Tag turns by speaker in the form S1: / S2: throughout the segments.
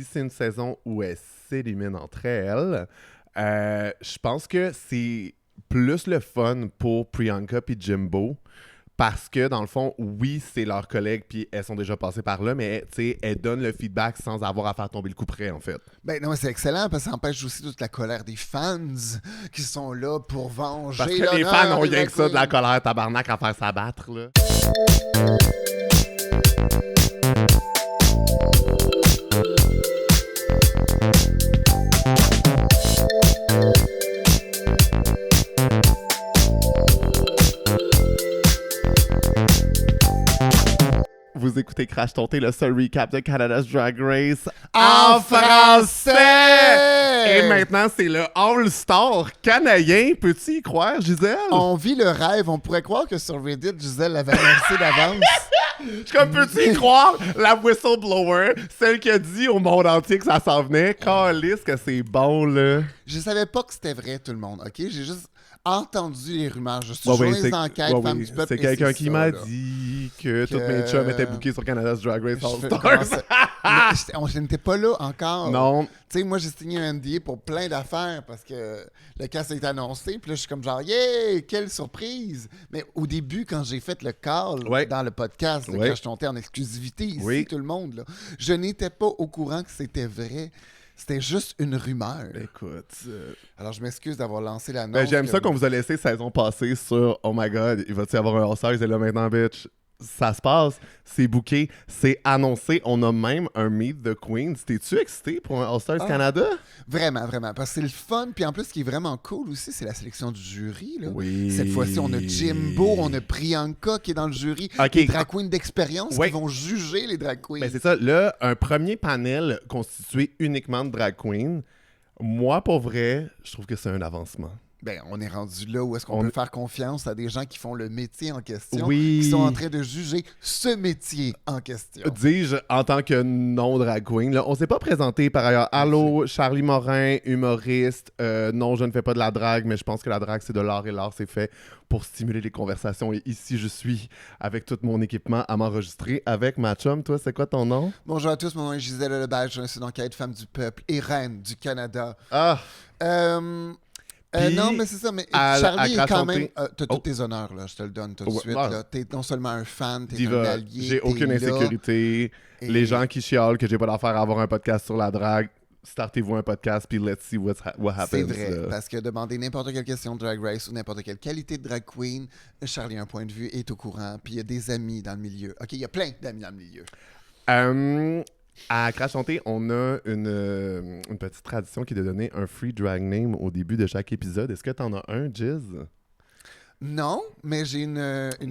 S1: si c'est une saison où elles s'éliminent entre elles, je pense que c'est plus le fun pour Priyanka et Jimbo. Parce que, dans le fond, oui, c'est leurs collègues, puis elles sont déjà passées par là, mais elles donnent le feedback sans avoir à faire tomber le coup près, en fait.
S2: Ben non, c'est excellent parce que ça empêche aussi toute la colère des fans qui sont là pour venger.
S1: Parce que les fans ont rien que ça, de la colère tabarnak à faire s'abattre, là. Vous écoutez Crash Ton Thé, le seul recap de Canada's Drag Race en français! Et maintenant, c'est le All-Star canadien. Peux-tu y croire, Gisèle?
S2: On vit le rêve. On pourrait croire que sur Reddit, Gisèle l'avait annoncé d'avance.
S1: Je suis comme, peux-tu y croire? La whistleblower, celle qui a dit au monde entier que ça s'en venait. Calisse que c'est bon, là.
S2: Je savais pas que c'était vrai, tout le monde, OK? J'ai juste entendu les rumeurs. Je suis
S1: Bon,
S2: journaliste d'enquête, femme du peuple.
S1: c'est
S2: et
S1: quelqu'un qui
S2: ça,
S1: m'a
S2: là.
S1: dit que toutes mes chums étaient bookés sur Canada's Drag Race
S2: Je
S1: All-Stars.
S2: je n'étais pas là encore.
S1: Non.
S2: Tu sais, moi, j'ai signé un NDA pour plein d'affaires parce que le cast a été annoncé. Puis là, je suis comme genre, yeah, quelle surprise! Mais au début, quand j'ai fait le call dans le podcast de Crash Ton Thé en exclusivité, ici, tout le monde, là, je n'étais pas au courant que c'était vrai. C'était juste une rumeur.
S1: Écoute.
S2: Alors, je m'excuse d'avoir lancé l'annonce.
S1: J'aime ça qu'on vous a laissé saison passée sur Oh my god, il va-t-il y avoir un All-Star? Et là maintenant, bitch. Ça se passe, c'est booké, c'est annoncé. On a même un Meet the Queens. T'es-tu excité pour un All-Stars Canada?
S2: Vraiment, vraiment. Parce que c'est le fun. Puis en plus, ce qui est vraiment cool aussi, c'est la sélection du jury. Là.
S1: Oui.
S2: Cette fois-ci, on a Jimbo, on a Priyanka qui est dans le jury. Les drag queens d'expérience qui vont juger les drag queens.
S1: Ben c'est ça. Là, un premier panel constitué uniquement de drag queens. Moi, pour vrai, je trouve que c'est un avancement.
S2: Ben, on est rendu là où est-ce qu'on peut faire confiance à des gens qui font le métier en question,
S1: oui.
S2: qui sont en train de juger ce métier en question.
S1: Dis-je, en tant que non-drag queen, là, on s'est pas présenté par ailleurs. Allô, Charlie Morin, humoriste. Non, je ne fais pas de la drague, mais je pense que la drague, c'est de l'art et l'art, c'est fait pour stimuler les conversations. Et ici, je suis avec tout mon équipement à m'enregistrer avec ma chum. Toi, c'est quoi ton nom?
S2: Bonjour à tous, mon nom est Gisèle Lebage, je suis d'enquête, femme du peuple et reine du Canada.
S1: Ah!
S2: Non, mais c'est ça. Mais Charlie est quand même. T'as tous tes honneurs, là. Je te le donne tout de suite. Là. T'es non seulement un fan, t'es un allié.
S1: J'ai aucune insécurité. Les gens qui chialent que j'ai pas d'affaire à avoir un podcast sur la drague, startez-vous un podcast puis let's see what happens.
S2: C'est vrai, parce que demander n'importe quelle question de Drag Race ou n'importe quelle qualité de drag queen, Charlie a un point de vue, est au courant, puis il y a des amis dans le milieu. OK, il y a plein d'amis dans le milieu.
S1: À Crash Ton Thé, on a une petite tradition qui est de donner un free drag name au début de chaque épisode. Est-ce que t'en as un, Giz?
S2: Non, mais j'ai une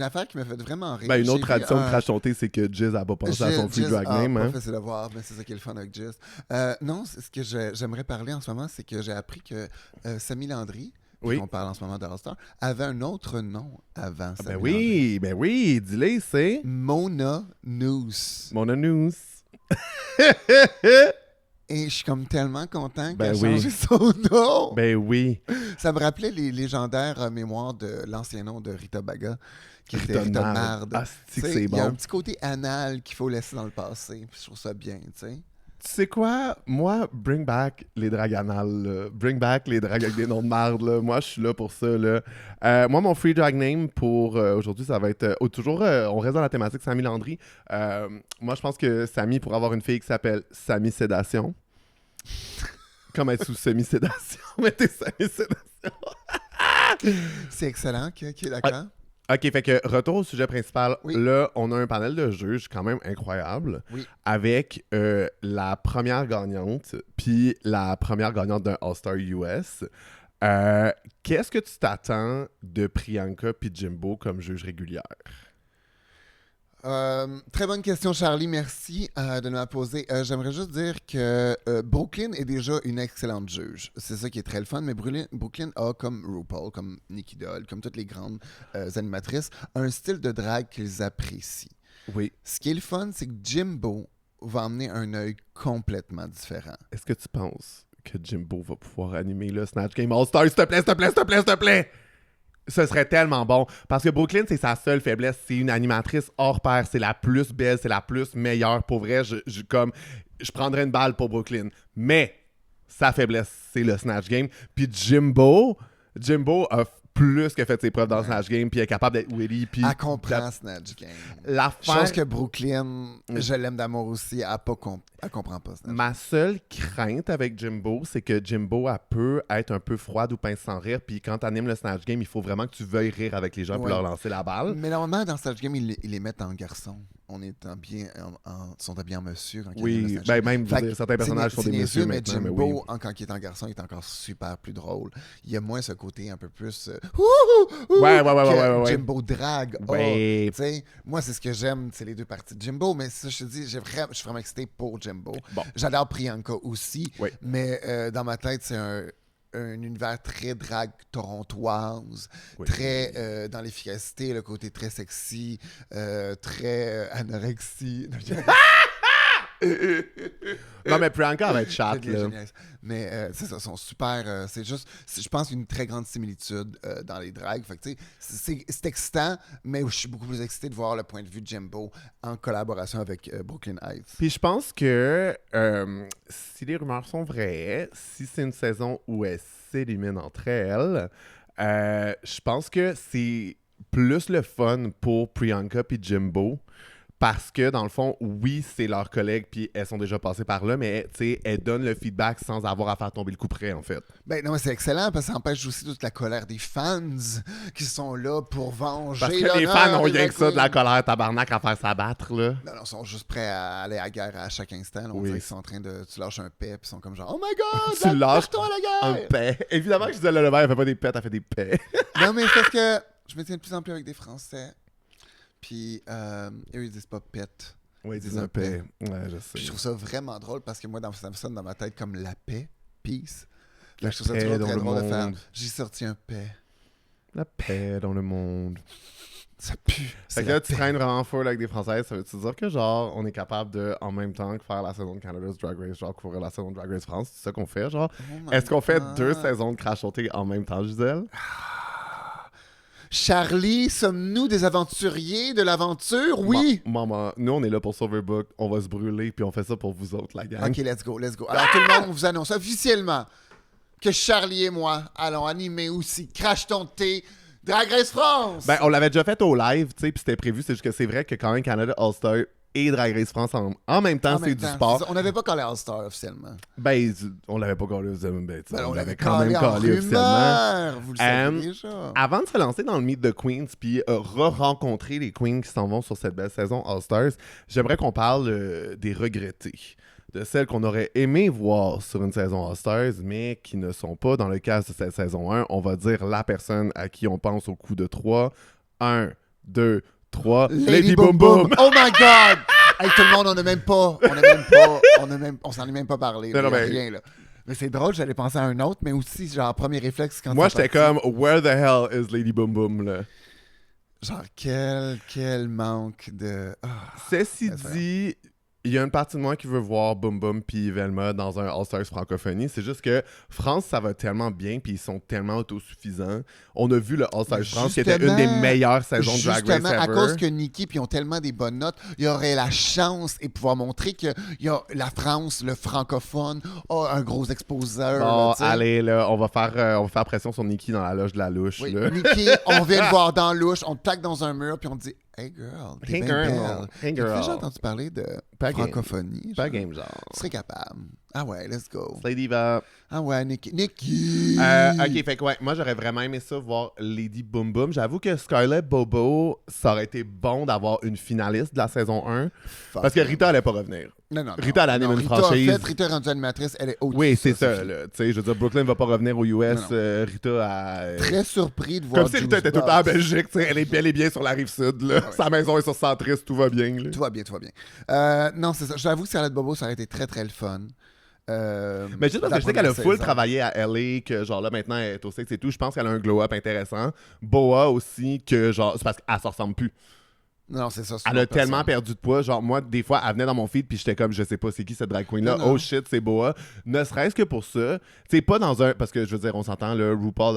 S2: affaire qui m'a fait vraiment rire.
S1: Ben, une autre tradition de Crash Ton Thé, c'est que Giz n'a pas pensé à son free drag name.
S2: Pas facile à voir, mais c'est ça qui est le fun avec Giz. Non, ce que j'aimerais parler en ce moment, c'est que j'ai appris que Samy Landry, qu'on parle en ce moment de All-Star, avait un autre nom avant Samy Landry.
S1: Ben oui, dis-le, c'est...
S2: Mona News.
S1: Mona News.
S2: Et je suis comme tellement content qu'elle
S1: a
S2: changé son nom.
S1: Ben oui.
S2: Ça me rappelait les légendaires mémoires de l'ancien nom de Rita Baga, qui était Rita Marde.
S1: Ah, c'est bon.
S2: Il y a un petit côté anal qu'il faut laisser dans le passé. Puis je trouve ça bien, tu sais.
S1: Tu sais quoi? Moi, bring back les drags anales. Là. Bring back les drags avec des noms de marde. Là. Moi, je suis là pour ça. Là. Moi, mon free drag name pour aujourd'hui, ça va être... toujours, on reste dans la thématique Samy Landry. Moi, je pense que Samy pourrait avoir une fille qui s'appelle Samy Sédation. Comme être sous semi-sédation. Mais t'es semi-sédation.
S2: C'est excellent. OK, d'accord.
S1: OK, fait que retour au sujet principal.
S2: Oui.
S1: Là, on a un panel de juges quand même incroyable avec la première gagnante puis la première gagnante d'un All-Star US. Qu'est-ce que tu t'attends de Priyanka puis Jimbo comme juge régulière?
S2: Très bonne question, Charlie. Merci de me la poser. J'aimerais juste dire que Brooklyn est déjà une excellente juge. C'est ça qui est très le fun, mais Brooklyn a, comme RuPaul, comme Nikki Doll, comme toutes les grandes animatrices, un style de drague qu'ils apprécient.
S1: Oui.
S2: Ce qui est le fun, c'est que Jimbo va emmener un œil complètement différent.
S1: Est-ce que tu penses que Jimbo va pouvoir animer le Snatch Game All-Star? S'il te plaît, s'il te plaît, s'il te plaît, s'il te plaît! Ce serait tellement bon. Parce que Brooklyn, c'est sa seule faiblesse. C'est une animatrice hors pair. C'est la plus belle, c'est la plus meilleure. Pour vrai, je prendrais une balle pour Brooklyn. Mais sa faiblesse, c'est le Snatch Game. Puis Jimbo a plus que fait ses preuves dans le Snatch Game, puis elle est capable d'être witty. Puis
S2: elle comprend Snatch Game. Je pense que Brooklyn, je l'aime d'amour aussi, elle comprend pas Snatch Game.
S1: Ma seule crainte avec Jimbo, c'est que Jimbo, elle peut être un peu froide ou pince sans rire, puis quand tu animes le Snatch Game, il faut vraiment que tu veuilles rire avec les gens pour leur lancer la balle.
S2: Mais normalement, dans Snatch Game, ils les mettent en garçon. Sont habillés en monsieur quand ils
S1: même certains personnages sont des messieurs
S2: mais
S1: maintenant.
S2: Jimbo, quand il est en garçon, il est encore super plus drôle. Il y a moins ce côté un peu plus Jimbo drag. Moi, c'est ce que j'aime, c'est les deux parties de Jimbo, mais ça, je te dis, je suis vraiment excité pour Jimbo. Bon. J'adore Priyanka aussi, mais dans ma tête, c'est un univers très drague torontoise, très dans l'efficacité, le côté très sexy, très anorexie.
S1: Non, mais Priyanka va être chatte, là.
S2: Mais c'est ça, sont super... c'est juste, je pense, une très grande similitude dans les dragues. Fait que, c'est excitant, mais je suis beaucoup plus excité de voir le point de vue de Jimbo en collaboration avec Brooklyn Heights.
S1: Puis je pense que si les rumeurs sont vraies, si c'est une saison où elles s'éliminent entre elles, je pense que c'est plus le fun pour Priyanka puis Jimbo. Parce que, dans le fond, oui, c'est leurs collègues, puis elles sont déjà passées par là, mais elles donnent le feedback sans avoir à faire tomber le coup près, en fait.
S2: Ben non, c'est excellent, parce que ça empêche aussi toute la colère des fans qui sont là pour venger.
S1: Parce que les fans ont rien que ça, de la colère tabarnak à faire s'abattre, là.
S2: Non, ils sont juste prêts à aller à la guerre à chaque instant. Là. On dirait qu'ils sont en train de... Tu lâches un paix, puis ils sont comme genre « Oh my God!
S1: Tu lâches
S2: toi à la guerre! »
S1: un paix. Évidemment que je disais, le verre, elle fait pas des pets, elle fait des paix.
S2: Non, mais c'est parce que je me tiens de plus en plus avec des Français, puis eux, ils disent pas « pet ».
S1: Oui, ils disent un paix. Ouais, je sais.
S2: Puis je trouve ça vraiment drôle parce que moi, ça me sonne dans ma tête comme la paix, peace.
S1: La
S2: je trouve ça
S1: paix
S2: très
S1: dans le
S2: drôle de faire.
S1: monde.
S2: J'ai sorti un paix.
S1: La paix dans le monde.
S2: Ça pue.
S1: Fait que là, tu traînes vraiment full avec des Françaises. Ça veut-tu dire que, genre, on est capable de, en même temps que faire la saison de Canada's Drag Race, genre, couvrir la saison de Drag Race France? C'est ça qu'on fait, genre? Est-ce qu'on fait 2 saisons de Crash Sauté en même temps, Gisèle?
S2: Charlie, sommes-nous des aventuriers de l'aventure? Oui!
S1: Maman, nous, on est là pour Silverbook. On va se brûler, puis on fait ça pour vous autres, la gang.
S2: OK, let's go. Alors, tout le monde, on vous annonce officiellement que Charlie et moi allons animer aussi Crash ton thé Drag Race France!
S1: Ben, on l'avait déjà fait au live, tu sais, puis c'était prévu. C'est juste que c'est vrai que quand même Canada All-Star et Drag Race France en même temps, c'est du sport.
S2: On n'avait pas collé All-Star officiellement.
S1: Ben, on l'avait pas collé officiellement. Ben,
S2: on
S1: l'avait
S2: quand même collé officiellement. Vous le savez déjà.
S1: Avant de se lancer dans le Meet the Queens puis re-rencontrer les queens qui s'en vont sur cette belle saison All-Stars, j'aimerais qu'on parle des regrettés. De celles qu'on aurait aimé voir sur une saison All-Stars, mais qui ne sont pas dans le cas de cette saison 1. On va dire la personne à qui on pense au coup de 3. 1, 2, 3. Lady Boom Boom!
S2: Oh my God! Hey, tout le monde, on s'en est même pas parlé. Non, rien, là. Mais c'est drôle, j'allais penser à un autre, mais aussi, genre, premier réflexe quand
S1: moi, j'étais comme, where the hell is Lady Boom Boom, là?
S2: Genre, quel manque de...
S1: Ceci dit... Il y a une partie de moi qui veut voir Boom Boom puis Velma dans un All-Stars francophonie. C'est juste que France, ça va tellement bien puis ils sont tellement autosuffisants. On a vu le All-Stars France qui était une des meilleures saisons de Drag Race ever.
S2: À cause que Nikki puis ont tellement des bonnes notes, il y aurait la chance et pouvoir montrer que la France, le francophone, a un gros exposeur.
S1: Bon, allez, là, on va faire pression sur Nikki dans la loge de la louche.
S2: Oui,
S1: là.
S2: Nikki, on vient te voir dans la louche, on te tacle dans un mur puis on te dit « Hey girl, t'es bien belle. »
S1: Hey girl.
S2: T'as déjà entendu parler de francophonie?
S1: Pas game, genre.
S2: Tu serais capable. Ah ouais, let's go.
S1: Lady va.
S2: Ah ouais, Nikki.
S1: Ok, fait que ouais, moi j'aurais vraiment aimé ça voir Lady Boom Boom. J'avoue que Scarlett Bobo, ça aurait été bon d'avoir une finaliste de la saison 1. Parce que Rita allait pas revenir.
S2: Non.
S1: Rita, elle anime une franchise.
S2: Rita est rendue animatrice, elle est haute.
S1: Oui, c'est ça. Là. Tu sais, je veux dire, Brooklyn va pas revenir aux US. Rita a...
S2: Très surpris de voir.
S1: Comme si Rita était tout le temps en Belgique. Elle est bel et bien sur la rive sud. Là. Ouais. Sa maison est sur Centris, tout va bien. Là.
S2: Tout va bien. Non, c'est ça. J'avoue que Scarlett Bobo, ça aurait été très, très le fun.
S1: Mais juste parce que je sais qu'elle a full travaillé à LA, que genre là maintenant elle est au sexe et tout, je pense qu'elle a un glow-up intéressant. Boa aussi, que genre, c'est parce qu'elle se ressemble plus.
S2: Non, c'est ça.
S1: Elle a tellement perdu de poids. Genre, moi, des fois, elle venait dans mon feed, puis j'étais comme, je sais pas c'est qui cette drag queen-là. Oh shit, c'est Boa. Ne serait-ce que pour ça. Tu sais, pas dans un. Parce que, je veux dire, on s'entend, là, RuPaul,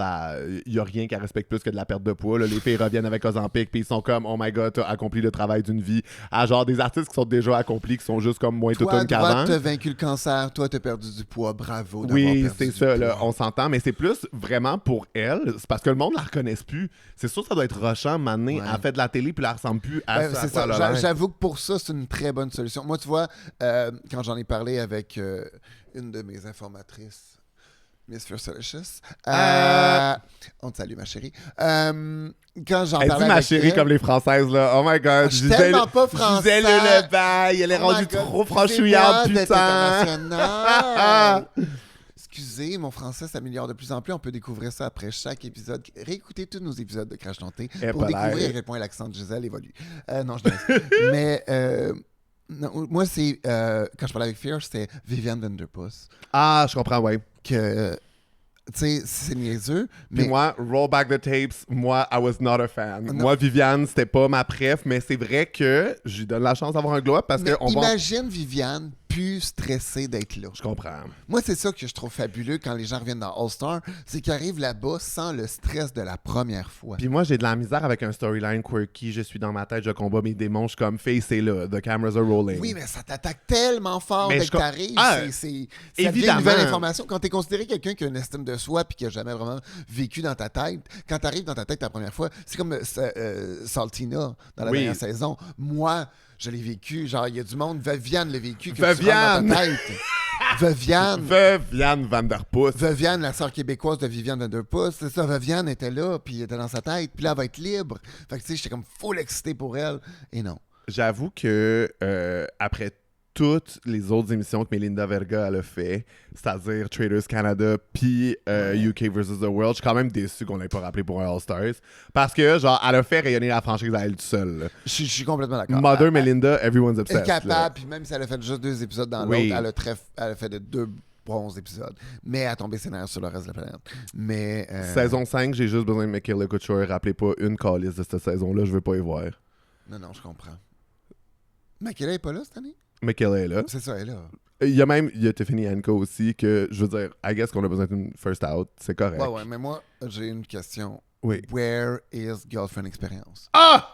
S1: il y a rien qu'elle respecte plus que de la perte de poids. Là. Les filles reviennent avec Ozempic, puis ils sont comme, oh my god, t'as accompli le travail d'une vie. À genre des artistes qui sont déjà accomplis, qui sont juste comme moins toutonnes qu'avant.
S2: Toi, t'as vaincu le cancer. Toi, t'as perdu du poids. Bravo.
S1: Oui, c'est ça, là, on s'entend. Mais c'est plus vraiment pour elle. C'est parce que le monde la reconnaisse plus. C'est sûr que ça doit être rushant, maintenant. Elle fait de la télé, puis elle ressemble plus à ça.
S2: C'est ça. J'avoue que pour ça, c'est une très bonne solution. Moi, tu vois, quand j'en ai parlé avec une de mes informatrices, Miss Fiercelicious, on te salue, ma chérie. Quand j'en parlais
S1: ma chérie comme les Françaises, là. Oh my God.
S2: Je suis tellement pas français.
S1: Gisèle Le Bail, elle est rendue trop franchouillarde, putain.
S2: Excusez, mon français s'améliore de plus en plus. On peut découvrir ça après chaque épisode. Réécoutez tous nos épisodes de Crash Tonté pour découvrir à quel point l'accent de Gisèle évolue. Non, je dis. Mais non, moi, c'est quand je parlais avec Fierce, c'était Viviane Vanderpuss.
S1: Ah, je comprends, ouais.
S2: Que tu sais, c'est niaiseux.
S1: Puis moi, Roll Back the Tapes, moi, I was not a fan. Non. Moi, Viviane, c'était pas ma préf, mais c'est vrai que je lui donne la chance d'avoir un glow-up parce que...
S2: Imagine Viviane plus stressée d'être là.
S1: Je comprends.
S2: Moi, c'est ça que je trouve fabuleux quand les gens reviennent dans All-Star, c'est qu'ils arrivent là-bas sans le stress de la première fois.
S1: Puis moi, j'ai de la misère avec un storyline quirky. Je suis dans ma tête, je combat mes démons, je suis comme face et là, the cameras are rolling.
S2: Oui, mais ça t'attaque tellement fort dès que t'arrives. C'est
S1: évidemment.
S2: Une nouvelle information. Quand t'es considéré quelqu'un qui a une estime de soi puis qui a jamais vraiment vécu dans ta tête, quand t'arrives dans ta tête la première fois, c'est comme Saltina dans la dernière saison. Moi, je l'ai vécu. Genre, il y a du monde, Viviane l'a vécu.
S1: Viviane!
S2: Dans ta tête.
S1: Viviane Vanderpuss.
S2: Viviane, la sœur québécoise de Viviane Vanderpuss. C'est ça, Viviane était là, puis elle était dans sa tête. Puis là, elle va être libre. Fait que, tu sais, j'étais comme full excité pour elle. Et non.
S1: J'avoue que après toutes les autres émissions que Melinda Verga elle a fait, c'est-à-dire Traders Canada puis UK vs. The World, je suis quand même déçu qu'on l'ait pas rappelé pour un All-Stars. Parce que, genre, elle a fait rayonner la franchise à elle toute seule.
S2: Je suis complètement d'accord.
S1: Mother Melinda, everyone's obsessed.
S2: Elle est capable, puis même si elle a fait juste 2 épisodes dans l'autre, elle a fait de 2 bons épisodes. Mais elle a tombé scénario sur le reste de la planète. Mais...
S1: Saison 5, j'ai juste besoin de Michaela Couture. Rappelez pas une calice de cette saison-là, je veux pas y voir.
S2: Non, je comprends. Michaela est pas là cette année?
S1: Michaela est là.
S2: C'est ça, elle est là.
S1: Il y a Tiffany Hanco aussi, que je veux dire, I guess qu'on a besoin d'une first out. C'est correct.
S2: Ouais, mais moi, j'ai une question.
S1: Oui.
S2: Where is Girlfriend Experience?
S1: Ah!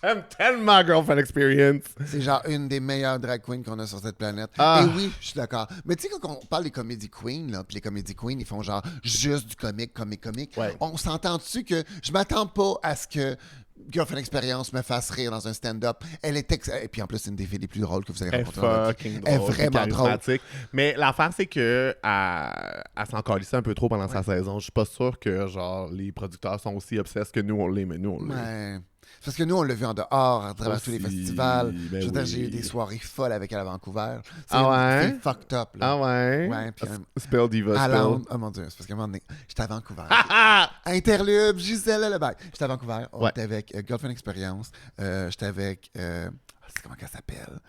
S1: J'aime tellement Girlfriend Experience.
S2: C'est genre une des meilleures drag queens qu'on a sur cette planète.
S1: Ah.
S2: Et oui, je suis d'accord. Mais tu sais, quand on parle des comédie queens, là, puis les comédie queens, ils font genre juste du comique.
S1: Ouais.
S2: On s'entend dessus que je m'attends pas à ce que Girlfriend Experience me fasse rire dans un stand-up. Elle est et puis en plus, c'est une des filles les plus drôles que vous avez rencontrées. Elle est vraiment drôle.
S1: Mais l'affaire, c'est que elle s'en calissait un peu trop pendant sa saison. Je suis pas sûr que genre les producteurs sont aussi obsessed que nous on l'est, mais nous on l'est.
S2: Ouais. Parce que nous, on l'a vu en dehors, à travers tous les festivals.
S1: Ben
S2: j'ai eu des soirées folles avec elle à Vancouver.
S1: C'est
S2: c'est fucked up. Là.
S1: Ah ouais?
S2: Ouais, puis,
S1: Spill Diva,
S2: Spill. Oh mon Dieu, c'est parce qu'à un moment donné, j'étais à Vancouver. Interlude, Gisèle le bac. J'étais à Vancouver, on était avec Girlfriend Experience. J'étais avec, comment elle s'appelle?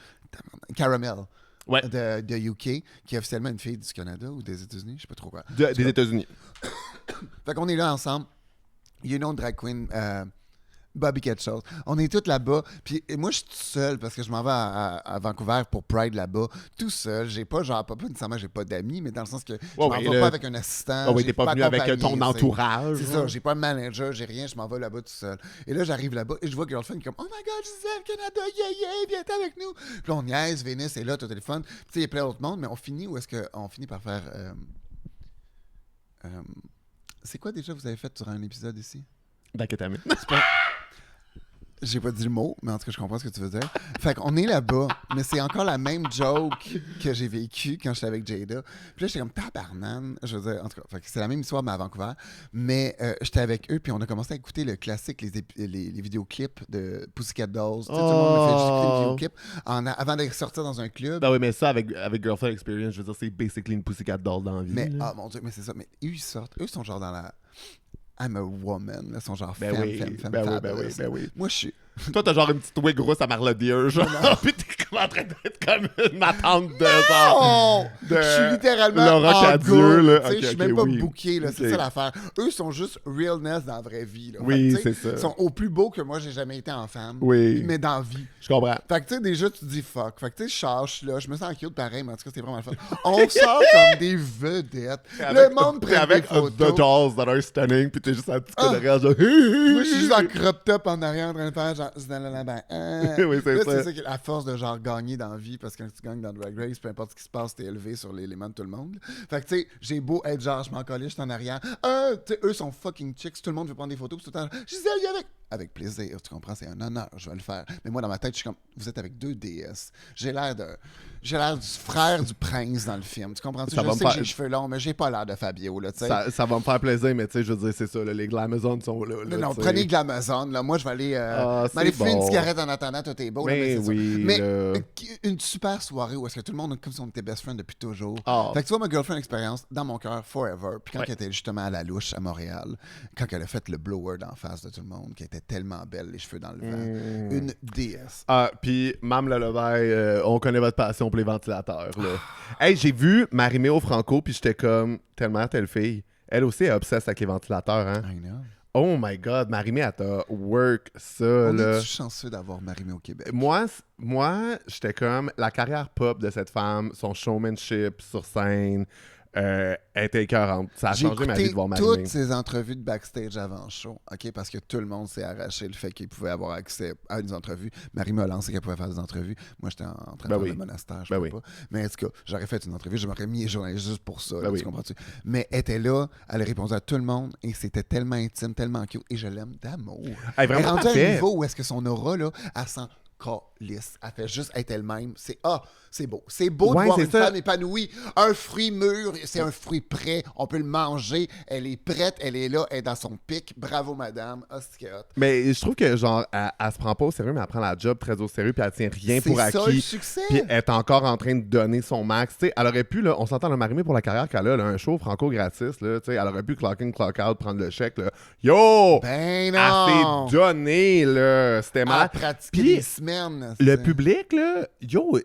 S2: Caramel.
S1: Ouais.
S2: De UK, qui est officiellement une fille du Canada ou des États-Unis, je sais pas trop quoi.
S1: Des États-Unis.
S2: Fait qu'on est là ensemble. Il y a une autre drag queen, Bobby quelque chose. On est tous là-bas. Puis moi, je suis tout seul parce que je m'en vais à Vancouver pour Pride là-bas. Tout seul. J'ai pas, genre, pas nécessairement, j'ai pas d'amis, mais dans le sens que je m'en vais pas avec un assistant.
S1: Oui, t'es pas venu avec ton entourage.
S2: C'est ça. J'ai pas de manager, j'ai rien. Je m'en vais là-bas tout seul. Et là, j'arrive là-bas et je vois Girlfriend comme Oh my God, Gisèle, Canada, yeah, viens avec nous. Puis là, on niaise, Vénus est là, au téléphone. Puis tu sais, il y a plein d'autres mondes, mais on finit où est-ce qu'on finit par faire. C'est quoi déjà vous avez fait sur un épisode ici?
S1: D'acétamine.
S2: J'ai pas dit le mot, mais en tout cas, je comprends ce que tu veux dire. Fait qu'on est là-bas, mais c'est encore la même joke que j'ai vécue quand j'étais avec Jada. Puis là, j'étais comme tabarnane. Je veux dire, en tout cas, c'est la même histoire, mais à Vancouver. Mais j'étais avec eux, puis on a commencé à écouter le classique, les vidéoclips de Pussycat Dolls. Tout le monde me fait juste écouter les vidéoclips avant de sortir dans un club.
S1: Ben oui, mais ça, avec Girlfriend Experience, je veux dire, c'est basically une Pussycat Doll dans la vie.
S2: Mais, mon Dieu, mais c'est ça. Mais eux, ils sortent. Eux, sont genre dans la... I'm a woman. Ils sont genre femme.
S1: Ben oui.
S2: Moi, je suis...
S1: Toi, t'as genre une petite wig rousse à Marla Deer, genre. Puis t'es en train d'être comme ma tante de genre.
S2: Je suis littéralement
S1: Laura
S2: en
S1: Cadieux, là.
S2: je suis
S1: Ok,
S2: même pas
S1: oui.
S2: booké, là. C'est
S1: Ok.
S2: ça l'affaire. Eux sont juste realness dans la vraie vie, là.
S1: Oui,
S2: Fait que, tu sais,
S1: c'est ça.
S2: Ils sont au plus beau que moi, j'ai jamais été en femme.
S1: Oui.
S2: Mais dans la vie.
S1: Je comprends.
S2: Fait que, tu sais, déjà, tu te dis fuck. Fait que, tu sais, je charge là. Je me sens cute pareil, mais en tout cas, c'était vraiment le fun. On sort comme des vedettes. Le monde prend
S1: avec
S2: des photos.
S1: The Dolls that are stunning, puis t'es juste un petit peu derrière, genre.
S2: Moi, je suis juste en crop top en arrière en train de faire genre.
S1: Oui, c'est
S2: Là,
S1: ça.
S2: c'est ça qui est la force de genre gagner dans la vie parce que quand tu gagnes dans Drag Race, peu importe ce qui se passe, t'es élevé sur l'élément de tout le monde. Fait que tu sais, j'ai beau être genre, je m'en collais, je suis en arrière. Tu sais, eux sont fucking chicks, tout le monde veut prendre des photos, puis tout le temps, Gisèle, y avec plaisir, tu comprends, c'est un honneur, je vais le faire. Mais moi, dans ma tête, je suis comme, vous êtes avec deux déesses. J'ai l'air du frère du prince dans le film, tu comprends? Je sais que j'ai les cheveux longs, mais j'ai pas l'air de Fabio, là, tu sais.
S1: Ça va me faire plaisir, mais tu sais, je veux dire, c'est ça, là, les Glamazones sont là.
S2: Non, prenez Glamazon, là. Moi, je vais aller fumer une cigarette en attendant, tout est beau.
S1: Mais
S2: là,
S1: oui,
S2: mais
S1: là.
S2: une super soirée où est-ce que tout le monde, comme si on était best friend depuis toujours.
S1: Oh.
S2: Fait que tu vois, ma girlfriend expérience, dans mon cœur, forever. Puis quand elle était justement à la louche à Montréal, quand elle a fait le blower d'en face de tout le monde, qui était tellement belle, les cheveux dans le vent, une déesse.
S1: Ah, puis Mme Lullaby, on connaît votre passion pour les ventilateurs, là. Hey, j'ai vu Marie-Méo Franco, puis j'étais comme, telle fille. Elle aussi est obsesse avec les ventilateurs, hein?
S2: I know.
S1: Oh my God, Marie-Mé, elle t'a work ça,
S2: On
S1: là.
S2: est chanceux d'avoir Marie-Mé au Québec.
S1: Moi, j'étais comme, la carrière pop de cette femme, son showmanship sur scène, était écœurante. Ça a changé ma vie de voir
S2: J'ai écouté
S1: Marie-Mé.
S2: toutes ces entrevues de backstage avant le show, OK? Parce que tout le monde s'est arraché le fait qu'il pouvait avoir accès à des entrevues. Marie m'a lancé qu'elle pouvait faire des entrevues. Moi, j'étais en train de faire le monastère, je ne pas. Mais en tout cas, j'aurais fait une entrevue, je m'aurais mis journaliste juste pour ça, là, tu comprends-tu? Mais elle était là, elle a répondu à tout le monde et c'était tellement intime, tellement cute et je l'aime d'amour.
S1: Elle est
S2: Elle est
S1: vraiment
S2: rendue à un
S1: parfait.
S2: niveau où est-ce que son aura, là, elle sent calisse. Elle fait juste être elle-même. C'est beau. C'est beau de voir une femme épanouie. Un fruit mûr, c'est un fruit prêt. On peut le manger. Elle est prête, elle est là, elle est dans son pic. Bravo, madame.
S1: Mais je trouve que, genre, elle se prend pas au sérieux, mais elle prend la job très au sérieux, puis elle tient rien pour acquis.
S2: C'est ça, le succès.
S1: Puis elle est encore en train de donner son max. Tu sais, elle aurait pu, là, on s'entend, le Marie-Mé pour la carrière qu'elle a, là, un show franco gratis, là, tu sais, elle aurait pu clock in, clock out, prendre le chèque, là. Yo!
S2: Ben non!
S1: Elle s'est donnée, là. C'était mal.
S2: Elle a pratiqué des semaines.
S1: Le public, là, yo,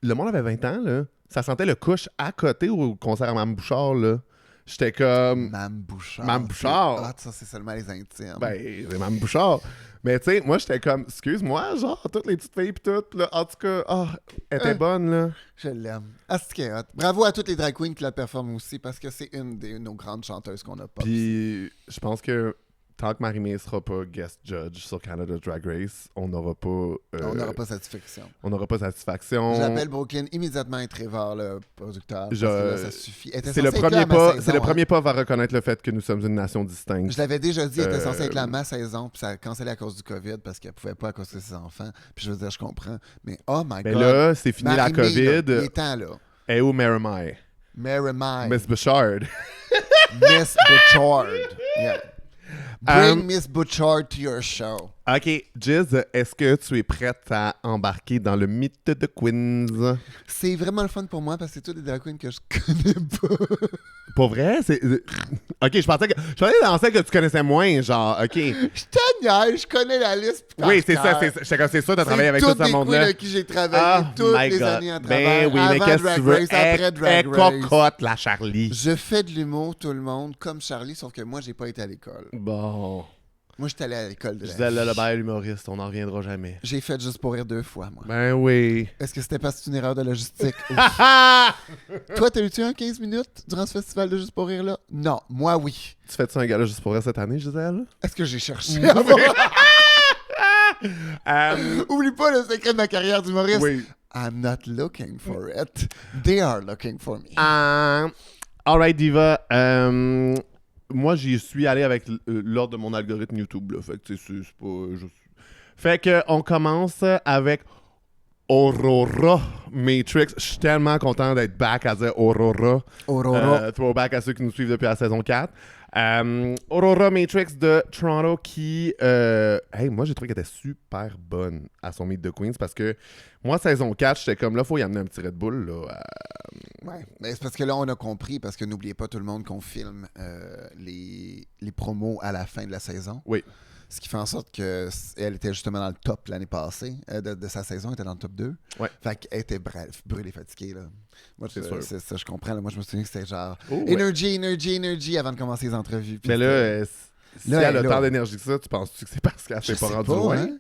S1: le monde avait 20 ans, là. Ça sentait le couche à côté au concert à Mme Bouchard, là. J'étais comme...
S2: Mme Bouchard.
S1: Mme Bouchard.
S2: Ah, ça, c'est seulement les intimes.
S1: Ben, c'est Mme Bouchard. Mais tu sais, moi, j'étais comme, excuse-moi, genre, toutes les petites filles pis tout. Pis là, en tout cas, elle était bonne, là.
S2: Je l'aime. Ah, c'est hot. Bravo à toutes les drag queens qui la performent aussi, parce que c'est une de nos grandes chanteuses qu'on a pas.
S1: Puis, je pense que tant que Marie-Mé sera pas guest judge sur Canada Drag Race, on n'aura pas...
S2: on n'aura pas satisfaction.
S1: On n'aura pas satisfaction.
S2: J'appelle Brooklyn immédiatement et Trevor, le producteur. Parce que là, ça suffit.
S1: C'est le premier pas. C'est le premier pas vers reconnaître le fait que nous sommes une nation distincte.
S2: Je l'avais déjà dit, elle était censée être là ma saison, puis ça a cancellé à cause du COVID parce qu'elle pouvait pas à cause de ses enfants. Puis je veux dire, je comprends. Mais oh my God.
S1: Mais là, c'est fini la COVID.
S2: Là, il est temps, là.
S1: Et où Marie-Mé?
S2: Miss
S1: Bouchard.
S2: Miss Bouchard. Yeah. Bring Miss Bouchard to your show.
S1: OK, Giz, est-ce que tu es prête à embarquer dans le mythe de Queens?
S2: C'est vraiment le fun pour moi parce que c'est toutes des drag queens que je connais pas.
S1: Pour vrai? OK, je pensais dans celle que tu connaissais moins, genre, OK.
S2: Je t'en je connais la liste.
S1: Oui, c'est ça, c'est ça de travailler avec tout ce monde-là.
S2: C'est toutes avec qui j'ai travaillé toutes les années à travers.
S1: Ben oui, mais qu'est-ce que tu veux?
S2: Après Drag Race.
S1: Cocotte, la Charlie.
S2: Je fais de l'humour, tout le monde, comme Charlie, sauf que moi, j'ai pas été à l'école.
S1: Bon.
S2: Moi, j'étais allé à l'école de la
S1: Gisèle Lullaby, l'humoriste, on n'en reviendra jamais.
S2: J'ai fait Juste pour rire 2 fois, moi.
S1: Ben oui.
S2: Est-ce que c'était parce que c'est une erreur de logistique? Toi, t'as eu-tu un 15 minutes durant ce festival de Juste pour rire là? Non, moi oui.
S1: Tu fais-tu un gala Juste pour rire cette année, Gisèle?
S2: Est-ce que j'ai cherché à voir? Oublie pas le secret de ma carrière d'humoriste.
S1: Oui.
S2: I'm not looking for it. They are looking for me.
S1: Alright, Diva. Moi, j'y suis allé avec l'ordre de mon algorithme YouTube. Là. Fait que c'est pas juste... Fait que on commence avec Aurora Matrix. Je suis tellement content d'être back à dire Aurora.
S2: Aurora.
S1: Throwback à ceux qui nous suivent depuis la saison 4. Aurora Matrix de Toronto qui... hey, moi, j'ai trouvé qu'elle était super bonne à son Meet the Queens parce que moi, saison 4, j'étais comme là, faut y amener un petit Red Bull. Là,
S2: Ouais, mais c'est parce que là, on a compris, parce que n'oubliez pas tout le monde qu'on filme les promos à la fin de la saison.
S1: Oui.
S2: Ce qui fait en sorte qu'elle était justement dans le top l'année passée de sa saison, elle était dans le top 2.
S1: Ouais.
S2: Fait qu'elle était brûlée, fatiguée. Là. Moi, c'est ça, je comprends. Là. Moi, je me souviens que c'était genre energy avant de commencer les entrevues.
S1: Mais là, si elle a tant d'énergie que ça, tu penses-tu que c'est parce qu'elle s'est pas rendue loin? Hein?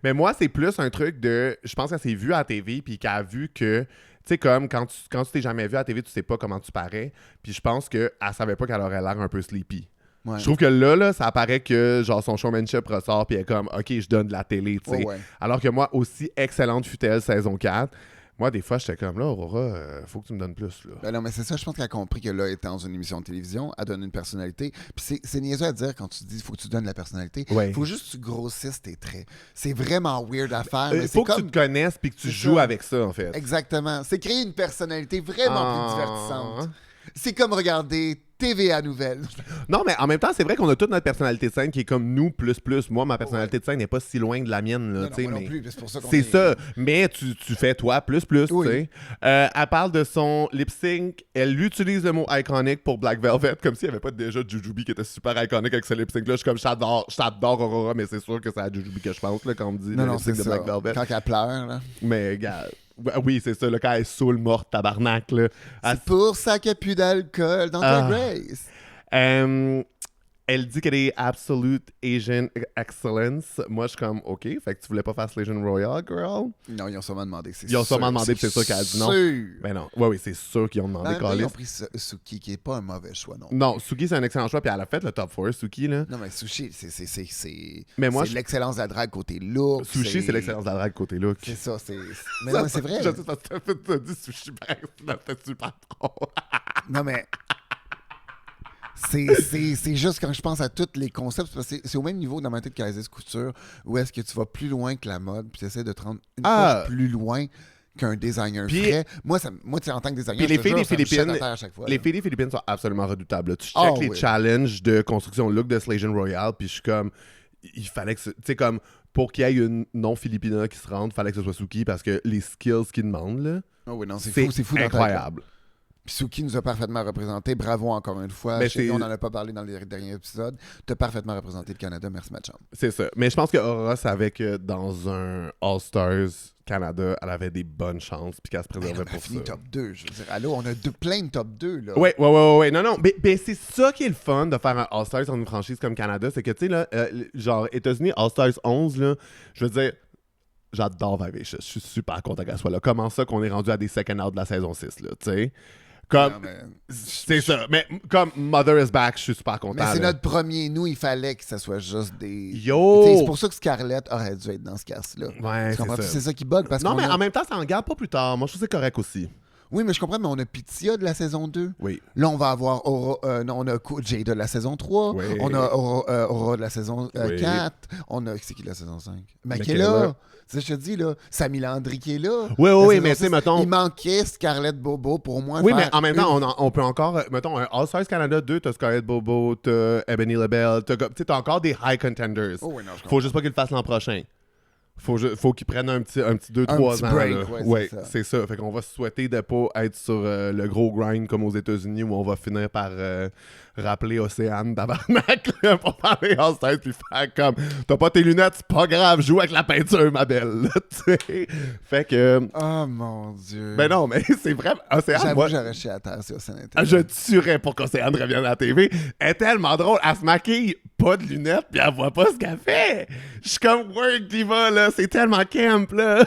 S1: Mais moi, c'est plus un truc de... Je pense qu'elle s'est vue à la TV puis qu'elle a vu que... Tu sais, comme quand tu t'es jamais vu à la TV, tu sais pas comment tu parais. Puis je pense qu'elle savait pas qu'elle aurait l'air un peu sleepy. Ouais. Je trouve que là, ça apparaît que genre son showmanship ressort puis elle est comme, OK, je donne de la télé, tu sais. Ouais. Alors que moi, aussi excellente fut-elle saison 4, moi, des fois, j'étais comme là, Aurora, faut que tu me donnes plus. Là.
S2: Ben non, mais c'est ça, je pense qu'elle a compris que là, elle était dans une émission de télévision, elle donne une personnalité. Puis c'est niaiseux à dire quand tu dis, faut que tu donnes de la personnalité. Il faut juste que tu grossisses tes traits. C'est vraiment weird à faire. Il
S1: faut que tu te connaisses puis que tu joues avec ça, en fait.
S2: Exactement. C'est créer une personnalité vraiment plus divertissante. C'est comme regarder TVA Nouvelles.
S1: Non, mais en même temps, c'est vrai qu'on a toute notre personnalité de scène qui est comme nous, plus. Moi, ma personnalité de scène n'est pas si loin de la mienne. Là,
S2: non, moi non plus, c'est pour ça qu'on
S1: c'est ça. Mais tu fais toi, plus. Oui. Tu sais. Elle parle de son lip-sync. Elle utilise le mot iconic pour Black Velvet, comme s'il n'y avait pas déjà Jujubee qui était super iconique avec ce lip-sync-là. Je suis comme, j'adore Aurora, mais c'est sûr que c'est à Jujubee que je pense là, quand on me dit le lip-sync de Black Velvet.
S2: Quand elle pleure. Là.
S1: Mais, gars... Oui, c'est ça, là, quand elle est saoule morte, tabarnak. Là.
S2: C'est pour ça qu'il n'y a plus d'alcool dans ta Grace.
S1: Elle dit qu'elle est Absolute Asian Excellence. Moi, je suis comme, OK, fait que tu voulais pas faire Asian Royal, girl?
S2: Non, ils ont sûrement demandé.
S1: Ils ont sûrement demandé, puis c'est sûr qu'elle a dit non. Ben non. Oui, c'est sûr qu'ils ont demandé.
S2: Ils ont pris Suki, qui est pas un mauvais choix, non.
S1: Non, Suki, c'est un excellent choix, puis elle a fait le top 4, Suki, là.
S2: Non, mais Sushi, c'est
S1: l'excellence
S2: de la drague côté look.
S1: Sushi, c'est l'excellence de la drague côté look.
S2: C'est ça, Mais non, c'est vrai.
S1: Je sais pas si t'as dit Sushi, c'était super drôle.
S2: Non, mais... C'est juste quand je pense à tous les concepts, parce que c'est au même niveau dans ma tête qu'Aziz Couture, où est-ce que tu vas plus loin que la mode, puis tu essaies de te rendre une fois plus loin qu'un designer frais. Moi, en tant que designer,
S1: les filles des Philippines sont absolument redoutables. Tu checkes les challenges de construction look de Slation Royale, puis je suis comme, il fallait que... Tu sais, comme, pour qu'il y ait une non-Filipina qui se rende, il fallait que ce soit Suki, parce que les skills qu'ils demandent, là, c'est fou incroyable.
S2: Puis Suki nous a parfaitement représenté. Bravo encore une fois. On n'en a pas parlé dans les derniers épisodes. Tu as parfaitement représenté le Canada. Merci, ma chum.
S1: C'est ça. Mais je pense que Aurora savait que dans un All-Stars Canada, elle avait des bonnes chances puis qu'elle se préservait pour ça. On a
S2: fini top 2. Je veux dire, allô, on a plein de top 2. Là.
S1: Oui. Non. Mais c'est ça qui est le fun de faire un All-Stars dans une franchise comme Canada. C'est que, tu sais, là, genre, États-Unis, All-Stars 11, là, je veux dire, j'adore Vivacious. Je suis super content qu'elle soit là. Comment ça qu'on est rendu à des second out de la saison 6, là, tu sais? Comme, c'est ça. Mais comme Mother is Back, je suis super content.
S2: Mais c'est notre premier. Nous, il fallait que ça soit juste des...
S1: Yo!
S2: C'est pour ça que Scarlett aurait dû être dans ce cast-là.
S1: Ouais, c'est ça.
S2: C'est ça qui bug. Parce
S1: non, mais en même temps, ça en garde pas plus tard. Moi, je trouve que c'est correct aussi.
S2: Oui, mais je comprends, mais on a Pitya de la saison 2.
S1: Oui.
S2: Là, on va avoir on a Jada de la saison 3. Oui. On a Aurora de la saison 4. On a... C'est qui de la saison 5? Makela. C'est ce que je te dis, là. Samy Landry qui est là.
S1: Oui, mais tu sais, mettons...
S2: Il manquait Scarlett Bobo pour moi.
S1: Oui, mais en même temps, on peut encore... Mettons, un All-Stars Canada 2, t'as Scarlett Bobo, t'as Ebony Lebel, t'as encore des high contenders.
S2: Oh, oui, non,
S1: faut juste pas qu'ils le fassent l'an prochain. Faut qu'ils prennent un petit 2-3 ans.
S2: Break,
S1: ouais, c'est ça. Fait qu'on va se souhaiter de pas être sur le gros grind comme aux États-Unis où on va finir par rappeler Océane tabarnak pour faire des All-Stars puis faire comme t'as pas tes lunettes, c'est pas grave, joue avec la peinture, ma belle. Fait que.
S2: Oh mon Dieu.
S1: Ben non, mais c'est vraiment. Océane.
S2: J'avoue, j'aurais chié à terre si Océane était.
S1: Je tuerais pour qu'Océane revienne à la TV. Elle est tellement drôle. Elle se maquille, pas de lunettes, puis elle voit pas ce qu'elle fait. Je suis comme work diva, là. C'est tellement camp, là.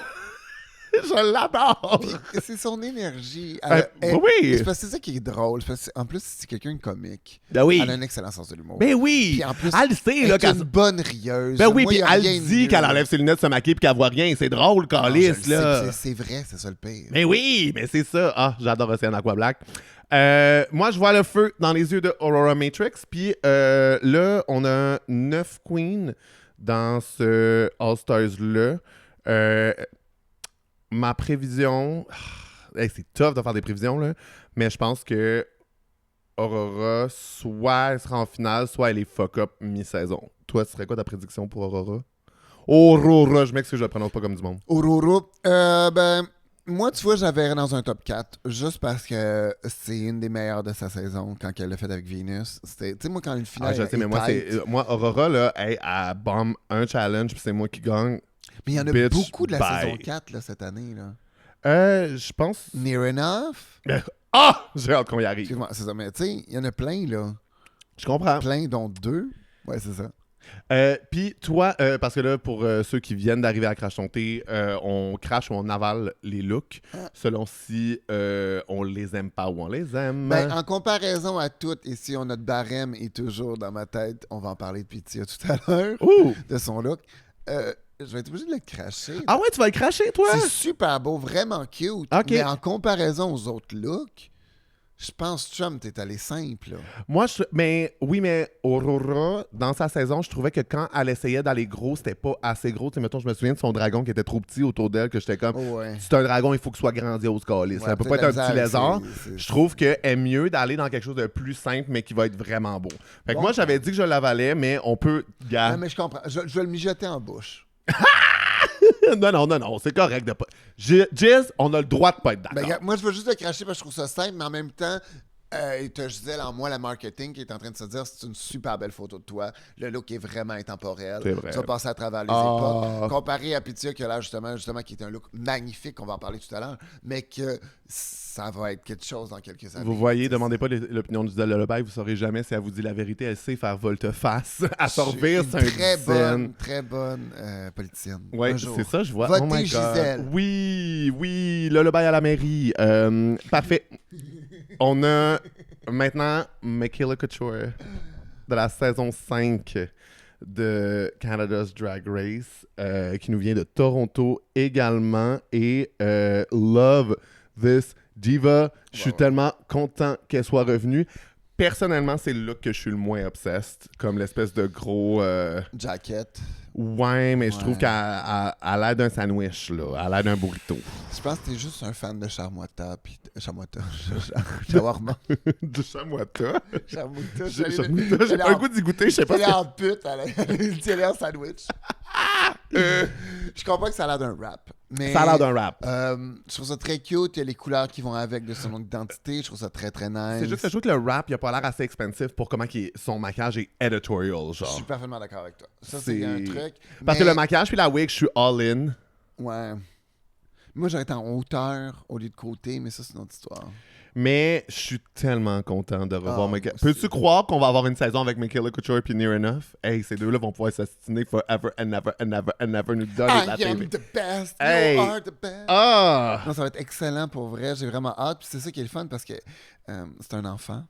S1: Je l'adore.
S2: C'est son énergie.
S1: Oui.
S2: C'est parce que c'est ça qui est drôle. En plus, c'est quelqu'un de comique.
S1: Ben oui.
S2: Elle a un excellent sens de l'humour.
S1: Ben oui.
S2: Puis en plus,
S1: elle sait, là,
S2: une bonne rieuse.
S1: Ben oui, puis elle dit qu'elle enlève ses lunettes, se maquille, puis qu'elle voit rien. C'est drôle, Calice, là.
S2: C'est vrai, c'est ça le pire.
S1: Ben oui, mais c'est ça. Ah, j'adore Océane Aqua Black. Moi, je vois le feu dans les yeux de Aurora Matrix. Puis là, on a 9 queens dans ce All-Stars-là. Ma prévision... c'est tough de faire des prévisions, là. Mais je pense que Aurora, soit elle sera en finale, soit elle est fuck-up mi-saison. Toi, ce serait quoi ta prédiction pour Aurora? Aurora, je m'excuse, je le prononce pas comme du monde.
S2: Aurora, Moi, tu vois, j'avais dans un top 4, juste parce que c'est une des meilleures de sa saison quand elle l'a fait avec Venus. Tu sais, moi, quand une finale.
S1: Je sais, mais moi, Aurora, là, elle bombe un challenge, puis c'est moi qui gagne.
S2: Mais il y en a beaucoup de la saison 4 là, cette année. Là.
S1: Je pense.
S2: Near Enough.
S1: J'ai hâte qu'on y arrive.
S2: Excuse-moi, c'est ça, mais tu sais, il y en a plein, là.
S1: Je comprends.
S2: Plein, dont 2. Ouais, c'est ça.
S1: Puis toi, parce que là, pour ceux qui viennent d'arriver à Crash Ton Thé, on crache ou on avale les looks selon si on les aime pas ou on les aime.
S2: Ben, en comparaison à toutes, ici, notre barème est toujours dans ma tête. On va en parler de Pitya tout à l'heure, de son look. Je vais être obligé de le cracher.
S1: Ah ouais, tu vas le cracher, toi?
S2: C'est super beau, vraiment cute. Okay. Mais en comparaison aux autres looks, je pense que Trump est allé simple. Là.
S1: Moi, mais Aurora, dans sa saison, je trouvais que quand elle essayait d'aller gros, c'était pas assez gros. Mettons, je me souviens de son dragon qui était trop petit autour d'elle, que j'étais comme, c'est un dragon, il faut qu'il soit grandiose, calice. Ça peut pas être un petit lézard. Je trouve qu'elle est mieux d'aller dans quelque chose de plus simple, mais qui va être vraiment beau. Fait que moi, j'avais dit que je l'avalais, mais on peut...
S2: Non, mais je comprends. Je vais le mijoter en bouche.
S1: non, c'est correct de pas. Jizz, on a le droit de pas être d'accord.
S2: Ben, moi, je veux juste le cracher parce que je trouve ça simple, mais en même temps, il te disait en moi la marketing qui est en train de se dire c'est une super belle photo de toi. Le look est vraiment intemporel.
S1: C'est vrai.
S2: Tu vas passer à travers les époques. Comparé à Pitya qui a l'air justement qui est un look magnifique, on va en parler tout à l'heure, mais que ça va être quelque chose dans quelques années.
S1: Vous voyez, demandez pas l'opinion du Gisèle Lebaille, vous saurez jamais si elle vous dit la vérité. Elle sait faire volte-face. À sortir, c'est
S2: une très bonne politicienne.
S1: Oui, c'est ça, je vois.
S2: Votez
S1: oh my God.
S2: Gisèle.
S1: Oui, le Lebaille à la mairie. Parfait. On a maintenant Michaela Couture de la saison 5 de Canada's Drag Race qui nous vient de Toronto également et Love This Diva. Je suis tellement content qu'elle soit revenue. Personnellement, c'est le look que je suis le moins obsessed, comme l'espèce de gros...
S2: jacket.
S1: Ouais, mais je trouve qu'elle a l'air d'un sandwich, là. Elle a l'air d'un burrito.
S2: Je pense que t'es juste un fan de Charmoita. Shawarma.
S1: De Charmoita?
S2: Charmoita.
S1: J'ai pas le goût d'y goûter, je sais pas.
S2: Elle est en pute, elle est en sandwich. Je comprends que ça a l'air d'un rap. Mais,
S1: ça a l'air d'un rap.
S2: Je trouve ça très cute. Il y a les couleurs qui vont avec de son identité. Je trouve ça très, très nice.
S1: C'est juste que je trouve que le rap, il a pas l'air assez expensive pour comment son maquillage est editorial, genre.
S2: Je suis parfaitement d'accord avec toi. Ça, c'est un truc.
S1: Parce que le maquillage puis la wig, je suis all-in.
S2: Ouais. Moi, j'aurais été en hauteur au lieu de côté, mais ça, c'est une autre histoire.
S1: Mais je suis tellement content de revoir Michaela. Peux-tu croire qu'on va avoir une saison avec Michaela Couture et Near Enough? Hey, ces deux-là vont pouvoir s'astiner forever and never and never and never nous donner la TV.
S2: I am the best,
S1: hey.
S2: You are the best. Non, ça va être excellent pour vrai. J'ai vraiment hâte. Puis c'est ça qui est le fun parce que c'est un enfant.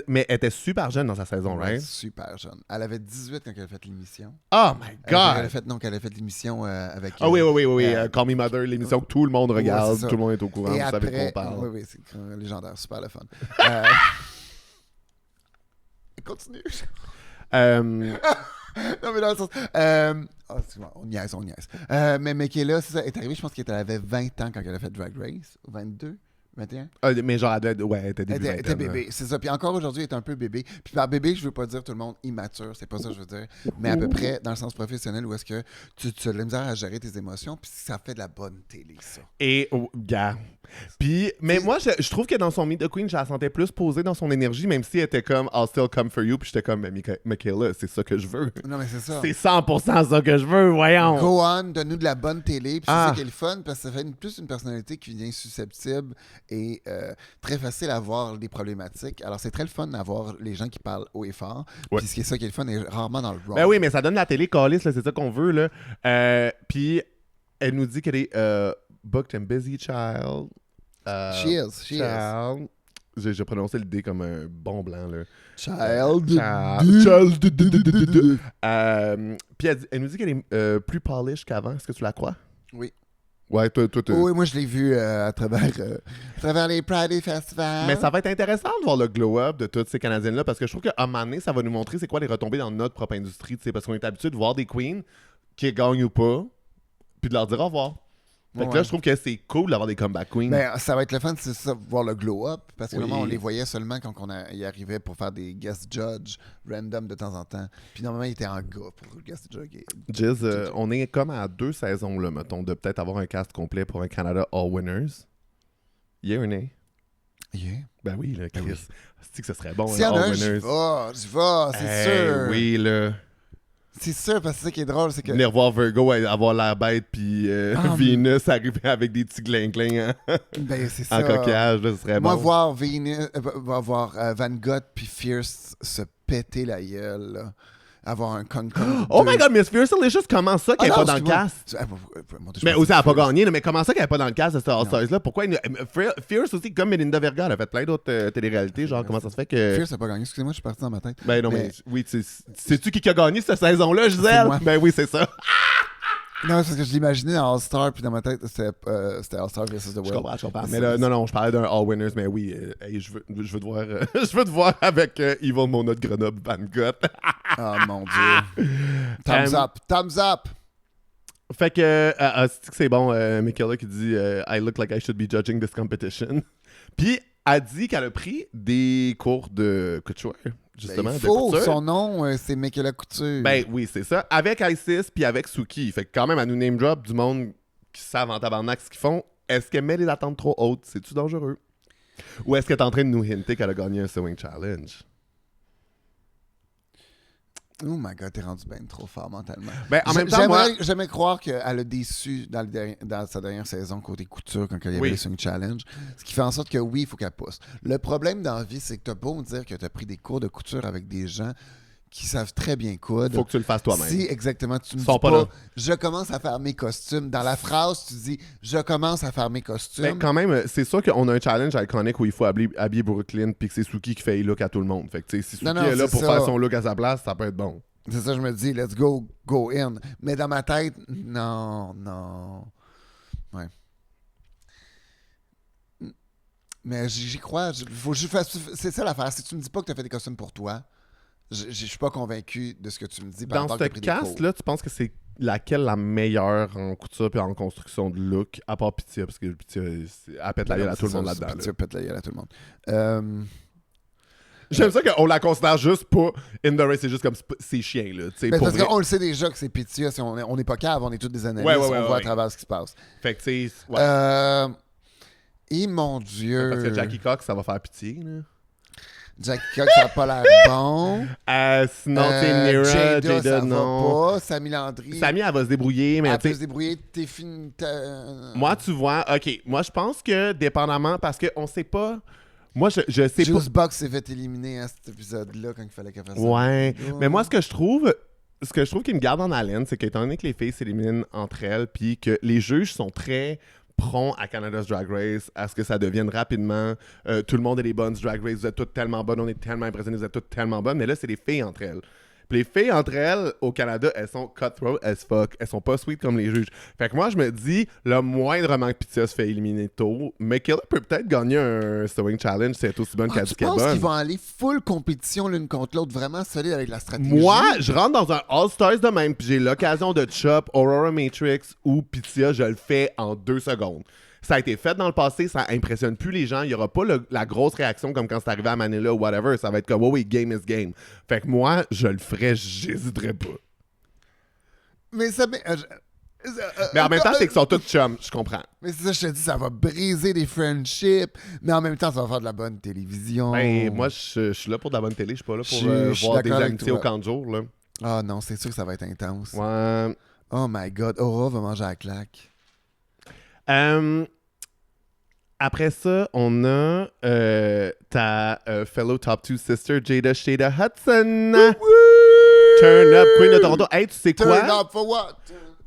S1: Mais elle était super jeune dans sa saison, right?
S2: Super jeune. Elle avait 18 quand elle a fait l'émission.
S1: Oh my God!
S2: Elle a fait l'émission avec...
S1: Ah oui. Call Me Mother, l'émission que tout le monde regarde, tout le monde est au courant, vous savez de quoi on parle.
S2: Oui, c'est légendaire, super le fun. Continue. Non, mais dans le sens... excuse-moi, on niaise. Mais Michaela, c'est ça, est arrivée, je pense qu'elle avait 20 ans quand elle a fait Drag Race. 22? 21?
S1: Mais genre, elle était début
S2: Elle était bébé, c'est ça. Puis encore aujourd'hui, elle est un peu bébé. Puis par bébé, je veux pas dire tout le monde immature, c'est pas ça que je veux dire. Mais à peu près dans le sens professionnel où est-ce que tu as de la misère à gérer tes émotions, puis ça fait de la bonne télé, ça.
S1: Et, gars. Puis, mais moi, je trouve que dans son Meet the Queen, je la sentais plus posée dans son énergie, même si elle était comme I'll still come for you. Puis j'étais comme, mais Michaela, c'est ça que je veux.
S2: Non, mais c'est ça.
S1: C'est 100% ça que je veux, voyons.
S2: Go on, donne-nous de la bonne télé. Puis c'est ça qui est le fun, parce que ça fait plus une personnalité qui devient susceptible et très facile à voir des problématiques. Alors, c'est très le fun d'avoir les gens qui parlent haut et fort. Puis ce qui est ça qui est le fun est rarement dans le wrong.
S1: Ben oui, mais ça donne la télé calice, c'est ça qu'on veut, là. Puis, elle nous dit qu'elle est booked and busy child.
S2: She is.
S1: J'ai prononcé le D comme un bon blanc, là.
S2: Child.
S1: Puis elle nous dit qu'elle est plus polished qu'avant. Est-ce que tu la crois?
S2: Oui.
S1: Ouais, toi.
S2: Oui, moi je l'ai vu à travers les Pride Festivals.
S1: Mais ça va être intéressant de voir le glow-up de toutes ces Canadiennes-là parce que je trouve qu'à un moment donné, ça va nous montrer c'est quoi les retombées dans notre propre industrie, parce qu'on est habitué de voir des queens qui gagnent ou pas, puis de leur dire au revoir. Fait que là, je trouve que c'est cool d'avoir des comeback queens.
S2: Ben, ça va être le fun, c'est ça, voir le glow-up. Parce que normalement, on les voyait seulement quand y arrivait pour faire des guest judge random de temps en temps. Puis normalement, il était en gars pour le guest judge.
S1: Jiz, on est comme à 2 saisons, là, mettons, de peut-être avoir un cast complet pour un Canada All Winners. Yeah or nay?
S2: Yeah.
S1: Ben oui, là, Chris. C'est que ce serait bon,
S2: si
S1: All
S2: Winners.
S1: J'y
S2: vais, c'est sûr.
S1: Oui, là.
S2: C'est sûr, parce que c'est ça qui est drôle, c'est que...
S1: Venir voir Virgo avoir l'air bête, puis Venus arriver avec des petits glin-glin
S2: ben, c'est ça.
S1: en coquillage, là, ce serait
S2: moi,
S1: bon.
S2: Voir Venus, voir Van Gogh puis Fierce se péter la gueule, là. Avoir un Kong.
S1: Oh my god, Miss Fierce Delicious, comment ça qu'elle n'est pas dans le cast? Mais aussi, elle n'a pas gagné, mais comment ça qu'elle n'est pas dans le cast de ce All-Stars-là? Pourquoi Fierce aussi, comme Melinda Verga, elle a fait plein d'autres téléréalités, genre, comment ça se fait que...
S2: Fierce n'a pas gagné, excusez-moi, je suis parti dans ma tête.
S1: Ben non, mais oui, sais-tu qui a gagné cette saison-là, Gisèle? Ben oui, c'est ça.
S2: Non, c'est parce que je l'imaginais en All-Star, puis dans ma tête, c'était All-Star versus The World.
S1: Je comprends. Mais là, non, je parlais d'un All Winners, mais oui, je veux te voir, je veux te voir avec Evil Mona de Grenoble, Van Gogh.
S2: Oh mon Dieu. Thumbs up.
S1: Fait que, c'est bon, Michaela qui dit I look like I should be judging this competition. Puis, elle dit qu'elle a pris des cours de couture. Justement,
S2: ben, il faut, son nom, c'est Michaela Couture.
S1: Ben oui, c'est ça. Avec Isis puis avec Suki. Fait que quand même, elle nous name drop du monde qui savent en tabarnak ce qu'ils font. Est-ce qu'elle met les attentes trop hautes? C'est-tu dangereux? Ou est-ce qu'elle est en train de nous hinter qu'elle a gagné un Sewing Challenge?
S2: Oh my god, t'es rendu bien trop fort mentalement.
S1: Ben, en même temps,
S2: j'aimerais croire qu'elle a déçu dans sa dernière saison côté couture quand il y avait le Swing Challenge. Ce qui fait en sorte que oui, il faut qu'elle pousse. Le problème dans la vie, c'est que t'as beau me dire que t'as pris des cours de couture avec des gens qui savent très bien coudre.
S1: Faut que tu le fasses toi-même.
S2: Si, exactement, tu me dis pas je commence à faire mes costumes. Dans la phrase, tu dis je commence à faire mes costumes.
S1: Ben, quand même, c'est sûr qu'on a un challenge iconique où il faut habiller Brooklyn puis que c'est Suki qui fait le look à tout le monde. Fait que si Suki est là pour faire son look à sa place, ça peut être bon.
S2: C'est ça, je me dis, let's go in. Mais dans ma tête, non. Ouais. Mais j'y crois. C'est ça l'affaire. Si tu me dis pas que tu as fait des costumes pour toi, je suis pas convaincu de ce que tu me dis.
S1: Dans ce cast-là, tu penses que c'est laquelle la meilleure en couture et en construction de look, à part Pitya, parce que Pitya, elle pète la gueule à tout le monde là-dedans.
S2: Pitya pète la gueule à tout le monde.
S1: J'aime ça qu'on la considère juste pas in the race, c'est juste comme c'est chiens, là.
S2: Parce qu'on le sait déjà que c'est Pitya, on n'est pas cave, on est tous des analystes, on voit à travers ce qui se passe.
S1: Fait que tu sais.
S2: Et mon Dieu.
S1: Parce que Jackie Cox, ça va faire pitié, là.
S2: Jackie Cox, ça n'a pas l'air bon.
S1: Sinon, tu sais, Jada,
S2: ça
S1: non.
S2: va pas. Samy Landry.
S1: Samy, elle va se débrouiller, mais
S2: elle peut se débrouiller, t'es fini.
S1: Moi, tu vois, OK. Moi, je pense que, dépendamment, parce qu'on sait pas. Moi, je sais pas.
S2: Juice Box s'est fait éliminer à cet épisode-là quand il fallait qu'elle fasse ça.
S1: Ouais. Mais moi, ce que je trouve qui me garde en haleine, c'est qu'étant donné que les filles s'éliminent entre elles, puis que les juges sont très prompt à Canada's Drag Race, à ce que ça devienne rapidement tout le monde est les bonnes Drag Race, vous êtes toutes tellement bonnes, on est tellement impressionnés, vous êtes toutes tellement bonnes, mais là, c'est les filles entre elles. Puis les filles entre elles, au Canada, elles sont cutthroat as fuck. Elles sont pas sweet comme les juges. Fait que moi, je me dis, le moindrement que Pitya se fait éliminer tôt, mais qu'elle peut peut-être gagner un Sewing Challenge si elle est aussi bonne qu'elle dit qu'elle est bonne.
S2: Tu penses qu'ils vont aller full compétition l'une contre l'autre, vraiment solide avec la stratégie?
S1: Moi, je rentre dans un All-Stars de même, puis j'ai l'occasion de chop Aurora Matrix ou Pitya, je le fais en 2 secondes. Ça a été fait dans le passé, ça impressionne plus les gens. Il n'y aura pas la grosse réaction comme quand c'est arrivé à Manila ou whatever. Ça va être comme, oh oui, game is game. Fait que moi, je le ferais, j'hésiterais pas.
S2: Mais ça...
S1: mais en même temps, c'est qu'ils sont tous chums, je comprends.
S2: Mais c'est ça, je te dis, ça va briser des friendships, mais en même temps, ça va faire de la bonne télévision.
S1: Ben, moi, je suis là pour de la bonne télé, je suis pas là pour voir des amitiés au camp de jour, là.
S2: Ah non, c'est sûr que ça va être intense.
S1: Ouais.
S2: Oh my God, Aura va manger à la claque.
S1: Après ça, on a ta fellow top 2 sister, Jada Shada Hudson. Turn up, Queen de Toronto. Hey, tu sais quoi?
S2: Turn up for what?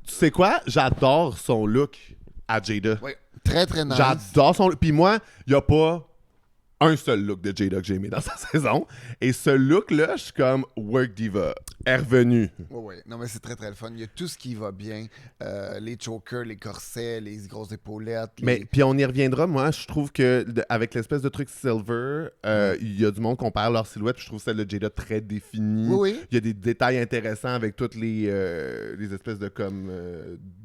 S1: Tu sais quoi? J'adore son look à Jada.
S2: Oui, très, très nice.
S1: J'adore son look. Puis moi, il n'y a pas un seul look de Jada que j'ai aimé dans sa saison. Et ce look-là, je suis comme Work Diva. Est revenu.
S2: Oui. Non, mais c'est très, très le fun. Il y a tout ce qui va bien. Les chokers, les corsets, les grosses épaulettes.
S1: Mais puis on y reviendra. Moi, je trouve que avec l'espèce de truc silver, il y a du monde qui perd leur silhouette. Puis je trouve celle de Jada très définie.
S2: Oui.
S1: Il y a des détails intéressants avec toutes les espèces de comme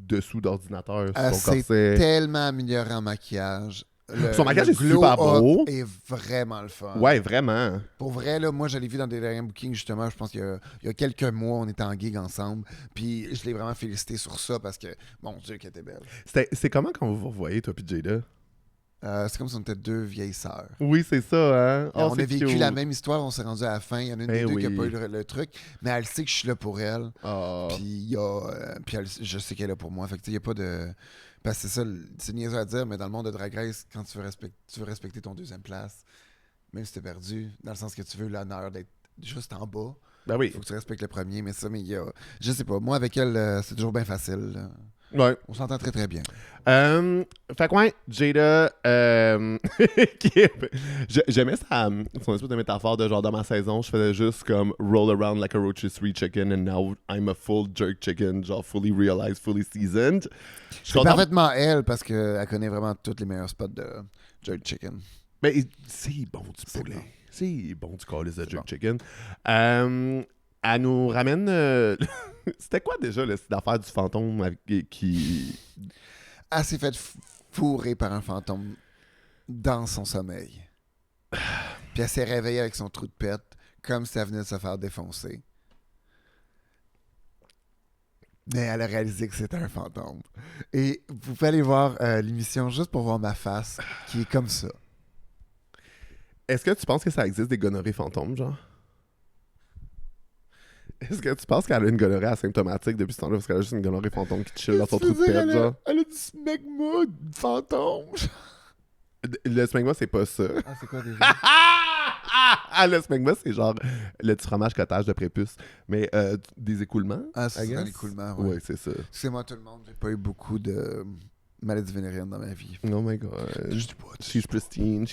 S1: dessous d'ordinateur sur son corset.
S2: C'est tellement amélioré en maquillage.
S1: Son maquillage est super beau.
S2: Est vraiment le fun.
S1: Ouais, vraiment.
S2: Pour vrai, là, moi, je l'ai vu dans des derniers bookings, justement. Je pense qu'il y a quelques mois, on était en gig ensemble. Puis je l'ai vraiment félicité sur ça parce que, mon Dieu, qu'elle était belle.
S1: C'est comment quand vous vous revoyez, toi, puis Jada?
S2: C'est comme si on était deux vieilles sœurs.
S1: Oui, c'est ça, hein?
S2: On a vécu la même histoire, on s'est rendu à la fin. Il y en a une des deux qui n'a pas eu le truc, mais elle sait que je suis là pour elle. Puis, je sais qu'elle est là pour moi. Fait que, il n'y a pas de. Parce que c'est ça, c'est niaiseux à dire, mais dans le monde de Drag Race, quand tu veux respecter ton deuxième place, même si t'es perdu, dans le sens que tu veux l'honneur d'être juste en bas,
S1: ben oui.
S2: Faut que tu respectes le premier. Mais ça, je sais pas. Moi, avec elle, c'est toujours bien facile.
S1: Ouais.
S2: On s'entend très, très bien.
S1: Fait que ouais, Jada, j'aimais son espèce de métaphore de genre dans ma saison, je faisais juste comme roll around like a rotisserie chicken and now I'm a full jerk chicken, genre fully realized, fully seasoned.
S2: C'est parfaitement elle parce qu'elle connaît vraiment tous les meilleurs spots de jerk chicken.
S1: Mais c'est bon du poulet. Bon. C'est bon du calice de jerk chicken. Elle nous ramène... C'était quoi déjà cette affaire du fantôme qui...
S2: Elle s'est fait fourrer par un fantôme dans son sommeil. Puis elle s'est réveillée avec son trou de pète, comme si elle venait de se faire défoncer. Mais elle a réalisé que c'était un fantôme. Et vous pouvez aller voir l'émission juste pour voir ma face, qui est comme ça.
S1: Est-ce que tu penses que ça existe des gonorrhées fantômes, genre? Est-ce que tu penses qu'elle a une gonorrhée asymptomatique depuis ce temps-là parce qu'elle a juste une gonorrhée fantôme qui chill dans son trou de pète, genre?
S2: Elle a du smegma fantôme.
S1: Le smegma, c'est pas ça.
S2: Ah, c'est quoi déjà?
S1: Le smegma, c'est genre le petit fromage cottage de prépuce. Mais des écoulements.
S2: Ah, c'est un écoulement, ouais.
S1: Oui, c'est ça.
S2: Excusez-moi tout le monde, j'ai pas eu beaucoup de maladies vénériennes dans ma vie.
S1: Oh my god. She's pristine.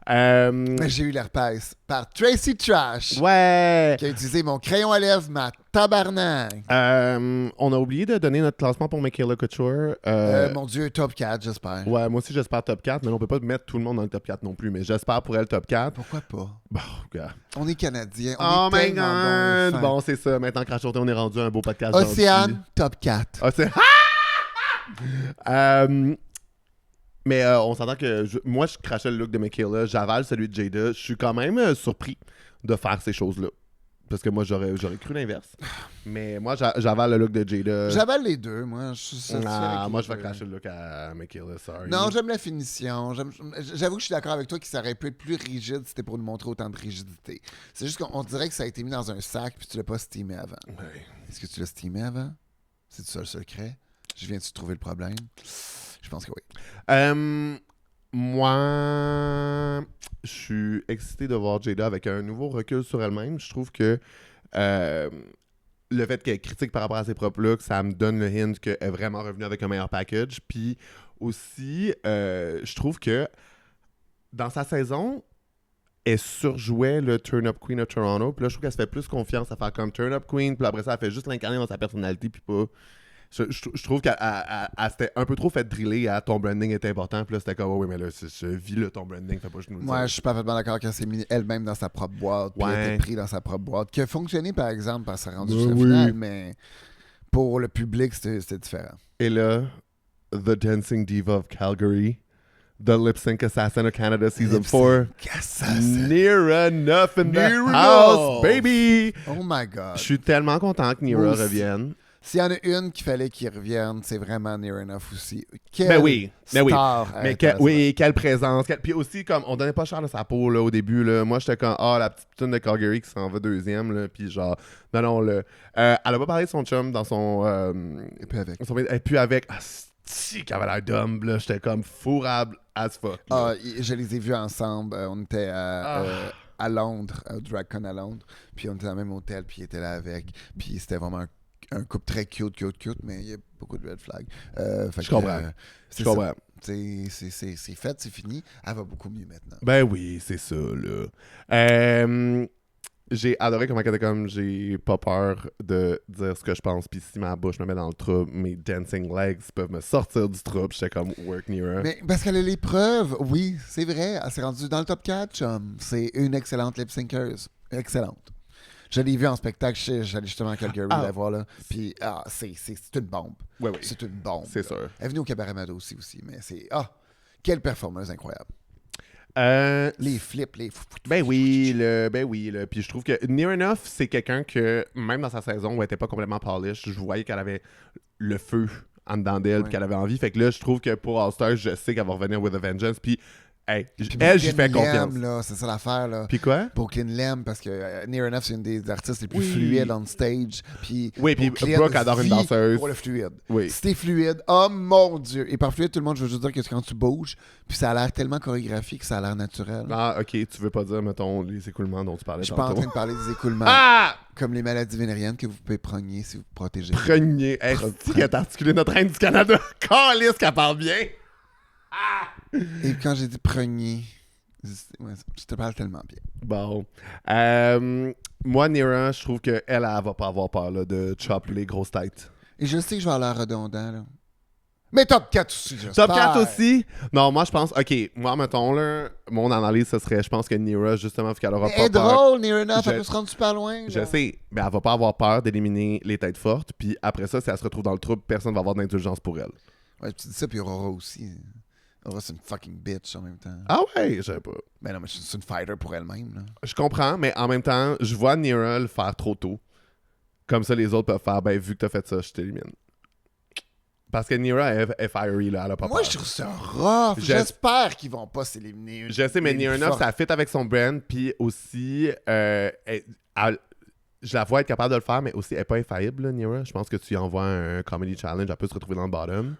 S2: J'ai eu l'herpès par Tracy Trash.
S1: Ouais.
S2: Qui a utilisé mon crayon à lèvres, ma tabarnak.
S1: On a oublié de donner notre classement pour Michaela Couture.
S2: Mon Dieu, top 4, j'espère.
S1: Ouais, moi aussi j'espère top 4, mais on peut pas mettre tout le monde dans le top 4 non plus. Mais j'espère pour elle top 4.
S2: Pourquoi pas?
S1: Bon, gars.
S2: On est Canadiens.
S1: Oh my god! Bon, c'est ça. Maintenant, Crachoté, on est rendu un beau podcast.
S2: Océane, top 4.
S1: Océane. Mais on s'entend que moi, je crachais le look de Michaela, j'avale celui de Jada. Je suis quand même surpris de faire ces choses-là. Parce que moi, j'aurais cru l'inverse. Mais moi, j'avale le look de Jada.
S2: J'avale les deux, moi.
S1: Moi, je vais cracher le look à Michaela, sorry.
S2: Non, j'aime la finition. J'avoue que je suis d'accord avec toi que ça aurait pu être plus rigide si c'était pour nous montrer autant de rigidité. C'est juste qu'on dirait que ça a été mis dans un sac puis tu l'as pas steamé avant.
S1: Ouais.
S2: Est-ce que tu l'as steamé avant? C'est ça le secret? Je viens de trouver le problème? Je pense que oui.
S1: Moi, je suis excité de voir Jada avec un nouveau recul sur elle-même. Je trouve que le fait qu'elle critique par rapport à ses propres looks, ça me donne le hint qu'elle est vraiment revenue avec un meilleur package. Puis aussi, je trouve que dans sa saison, elle surjouait le Turn-Up Queen of Toronto. Puis là, je trouve qu'elle se fait plus confiance à faire comme Turn-Up Queen. Puis après ça, elle fait juste l'incarner dans sa personnalité. Puis pas... Je trouve qu'elle s'était un peu trop fait driller à ton branding est important. Puis là, c'était comme, oh, oui, mais là, je vis le ton branding. Fait pas juste nous le dire.
S2: Moi, je suis parfaitement d'accord qu'elle s'est mise elle-même dans sa propre boîte. Puis elle était pris dans sa propre boîte. Qui a fonctionné, par exemple, parce qu'elle s'est rendue jusqu'à la finale. Mais pour le public, c'était différent.
S1: Et là, The Dancing Diva of Calgary. The Lip Sync Assassin of Canada Season 4. Near enough in the house, baby!
S2: Oh my God.
S1: Je suis tellement content que Neera revienne.
S2: S'il y en a une qu'il fallait qu'il revienne, c'est vraiment Near Enough aussi.
S1: Mais oui. Quelle présence.
S2: Puis
S1: aussi, comme, on donnait pas cher de sa peau là, au début. Là. Moi, j'étais comme, la petite pitoune de Calgary qui s'en va deuxième. Là, puis genre, non, elle a pas parlé de son chum dans son...
S2: Et puis avec.
S1: Et puis avec... Si, qu'elle avait l'air dumb, là. J'étais comme fourrable as fuck.
S2: Je les ai vus ensemble. On était à Londres, au DragCon à Londres. Puis on était dans le même hôtel, puis il était là avec. Puis c'était vraiment un couple très cute, mais il y a beaucoup de red flags.
S1: Je comprends.
S2: c'est fait, c'est fini. Elle va beaucoup mieux maintenant.
S1: Ben oui, c'est ça, là. J'ai adoré comment elle était comme, j'ai pas peur de dire ce que je pense, puis si ma bouche me met dans le trouble, mes dancing legs peuvent me sortir du trouble. J'étais comme, work Nira.
S2: Mais parce qu'elle a les preuves, oui, c'est vrai. Elle s'est rendue dans le top 4, chum. C'est une excellente lip-synceuse. Excellente. Je l'ai vue en spectacle, j'allais justement à Calgary la voir, là. Puis, c'est une bombe.
S1: Oui.
S2: C'est une bombe.
S1: C'est sûr.
S2: Elle est venue au Cabaret Mado aussi, mais c'est... quelle performeuse incroyable. Les flips, les...
S1: Ben oui, puis je trouve que Near Enough, c'est quelqu'un que, même dans sa saison où elle était pas complètement polished, je voyais qu'elle avait le feu en dedans d'elle, puis qu'elle avait envie. Fait que là, je trouve que pour All-Stars, je sais qu'elle va revenir with a vengeance, puis hey, elle, j'y fais confiance.
S2: Là, c'est ça l'affaire. Là.
S1: Puis quoi?
S2: Brooklyn Lem, parce que Near Enough, c'est une des artistes les plus fluides on stage. Puis
S1: Brooke adore une danseuse.
S2: Pour le fluide.
S1: Oui.
S2: Si t'es fluide, oh mon Dieu! Et par fluide, tout le monde, je veux juste dire que quand tu bouges, puis ça a l'air tellement chorégraphique que ça a l'air naturel.
S1: Ah, ok, tu veux pas dire, mettons, les écoulements dont tu parlais tantôt.
S2: Je suis pas en train de parler des écoulements. Comme les maladies vénériennes que vous pouvez progner si vous protégez.
S1: Progner. Est-ce qu'elle a articulé notre reine du Canada? Calisse qu'elle parle bien!
S2: Et quand j'ai dit progner... je te parle tellement bien.
S1: Bon. Moi, Nira, je trouve qu'elle, elle va pas avoir peur là, de chop les grosses têtes.
S2: Et je sais que je vais avoir l'air redondant, là. Mais top 4 aussi, j'espère.
S1: Top 4 aussi? Non, moi, je pense... OK, moi, mettons, là, mon analyse, ce serait, je pense que Nira, justement, parce qu'elle aura pas peur...
S2: Elle est drôle, Nira, elle peut se rendre super loin.
S1: Je sais, mais elle va pas avoir peur d'éliminer les têtes fortes, puis après ça, si elle se retrouve dans le trouble, personne va avoir d'indulgence pour elle.
S2: Ouais, tu dis ça, puis Aurora aussi. Aurora, c'est une fucking bitch en même temps.
S1: Ah ouais, je sais pas.
S2: Mais non, mais c'est une fighter pour elle-même, là.
S1: Je comprends, mais en même temps, je vois Nira le faire trop tôt. Comme ça, les autres peuvent faire, ben, vu que t'as fait ça, je t'élimine. Parce que Nira est fiery, là, elle a pas peur.
S2: Moi, je trouve ça rough. J'espère qu'ils vont pas s'éliminer.
S1: Je sais, mais Nira, ça fit avec son brand, puis aussi, je la vois être capable de le faire, mais aussi, elle n'est pas infaillible, là, Nira. Je pense que tu y envoies un comedy challenge, elle peut se retrouver dans le bottom.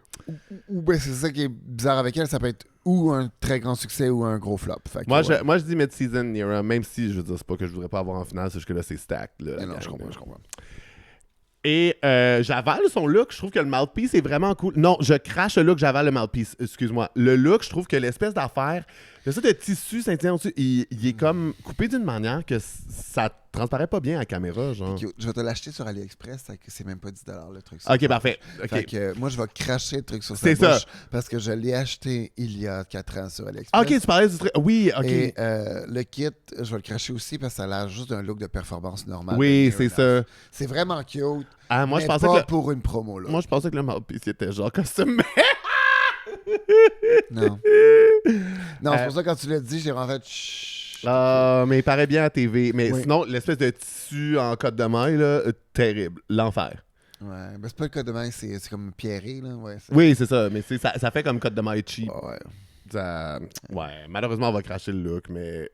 S2: Ou ben, c'est ça qui est bizarre avec elle, ça peut être ou un très grand succès ou un gros flop. Fait que,
S1: moi, je dis mid-season, Nira, même si, je veux dire, c'est pas que je voudrais pas avoir en finale, c'est juste que là, c'est stack. Là,
S2: non, je comprends.
S1: Et j'avale son look. Je trouve que le mouthpiece est vraiment cool. Non, je crache le look, j'avale le mouthpiece. Excuse-moi. Le look, je trouve que l'espèce d'affaire, le sorte de tissu scintillant dessus, il est comme coupé d'une manière que ça transparaît pas bien à la caméra. Genre.
S2: Je vais te l'acheter sur AliExpress, c'est même pas 10$ le truc.
S1: Ok, parfait.
S2: Fait que moi, je vais cracher le truc sur sa bouche parce que je l'ai acheté il y a 4 ans sur AliExpress.
S1: Ok, tu parlais du truc. Oui, ok.
S2: Et le kit, je vais le cracher aussi parce que ça a l'air juste d'un look de performance normale.
S1: Oui, c'est ça.
S2: C'est vraiment cute.
S1: Ah, moi,
S2: mais
S1: je pensais
S2: pas
S1: que
S2: pour une promo. Là.
S1: Moi, je pensais que le mouthpiece était genre costume.
S2: Non. Non, c'est pour ça que quand tu l'as dit, j'ai en fait...
S1: mais il paraît bien à TV. Mais sinon, l'espèce de tissu en cotte de maille, là, terrible. L'enfer.
S2: Ouais, ben c'est pas le cotte de maille, c'est comme pierré, là. Ouais,
S1: oui, c'est ça. Mais ça fait comme cotte de maille cheap.
S2: Ouais.
S1: Malheureusement, on va cracher le look, mais...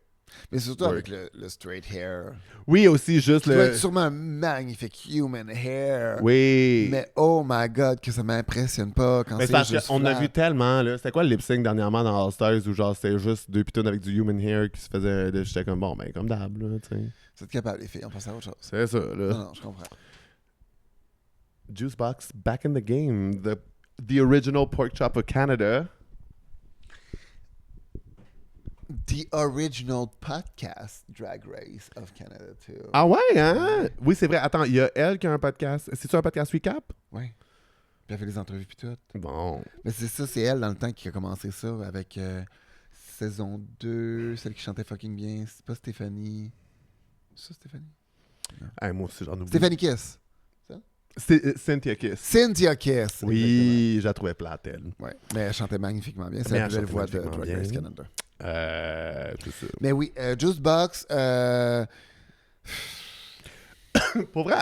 S2: Mais surtout avec le straight hair.
S1: Oui, aussi, juste
S2: le... Tu dois être sûrement un magnifique human hair.
S1: Oui.
S2: Mais oh my God, que ça m'impressionne pas quand c'est juste
S1: on a vu tellement, là. C'était quoi le lip-sync dernièrement dans All Stars où genre c'était juste deux pitons avec du human hair qui se faisait... J'étais comme, bon, ben, comme d'hab, là, tu sais.
S2: C'est capable, les filles, on passe à autre chose.
S1: C'est ça, là.
S2: Non, je comprends.
S1: Juicebox, back in the game. The original pork chop of Canada.
S2: The original podcast Drag Race of Canada, too.
S1: Ah ouais, hein? Oui, c'est vrai. Attends, il y a elle qui a un podcast. C'est-tu un podcast recap?
S2: Oui. Puis elle fait des entrevues puis tout.
S1: Bon.
S2: Mais c'est ça, c'est elle dans le temps qui a commencé ça avec saison 2, celle qui chantait fucking bien. C'est pas Stéphanie. C'est ça, Stéphanie?
S1: Hey, moi aussi, j'en oublie.
S2: Stéphanie Kiss.
S1: C'est Cynthia Kiss.
S2: Cynthia Kiss.
S1: Oui, je la trouvais plate, elle.
S2: Ouais. Mais elle chantait magnifiquement bien. C'est la plus belle voix de Drag Race Canada.
S1: C'est ça.
S2: Mais oui, Juicebox.
S1: Pour vrai,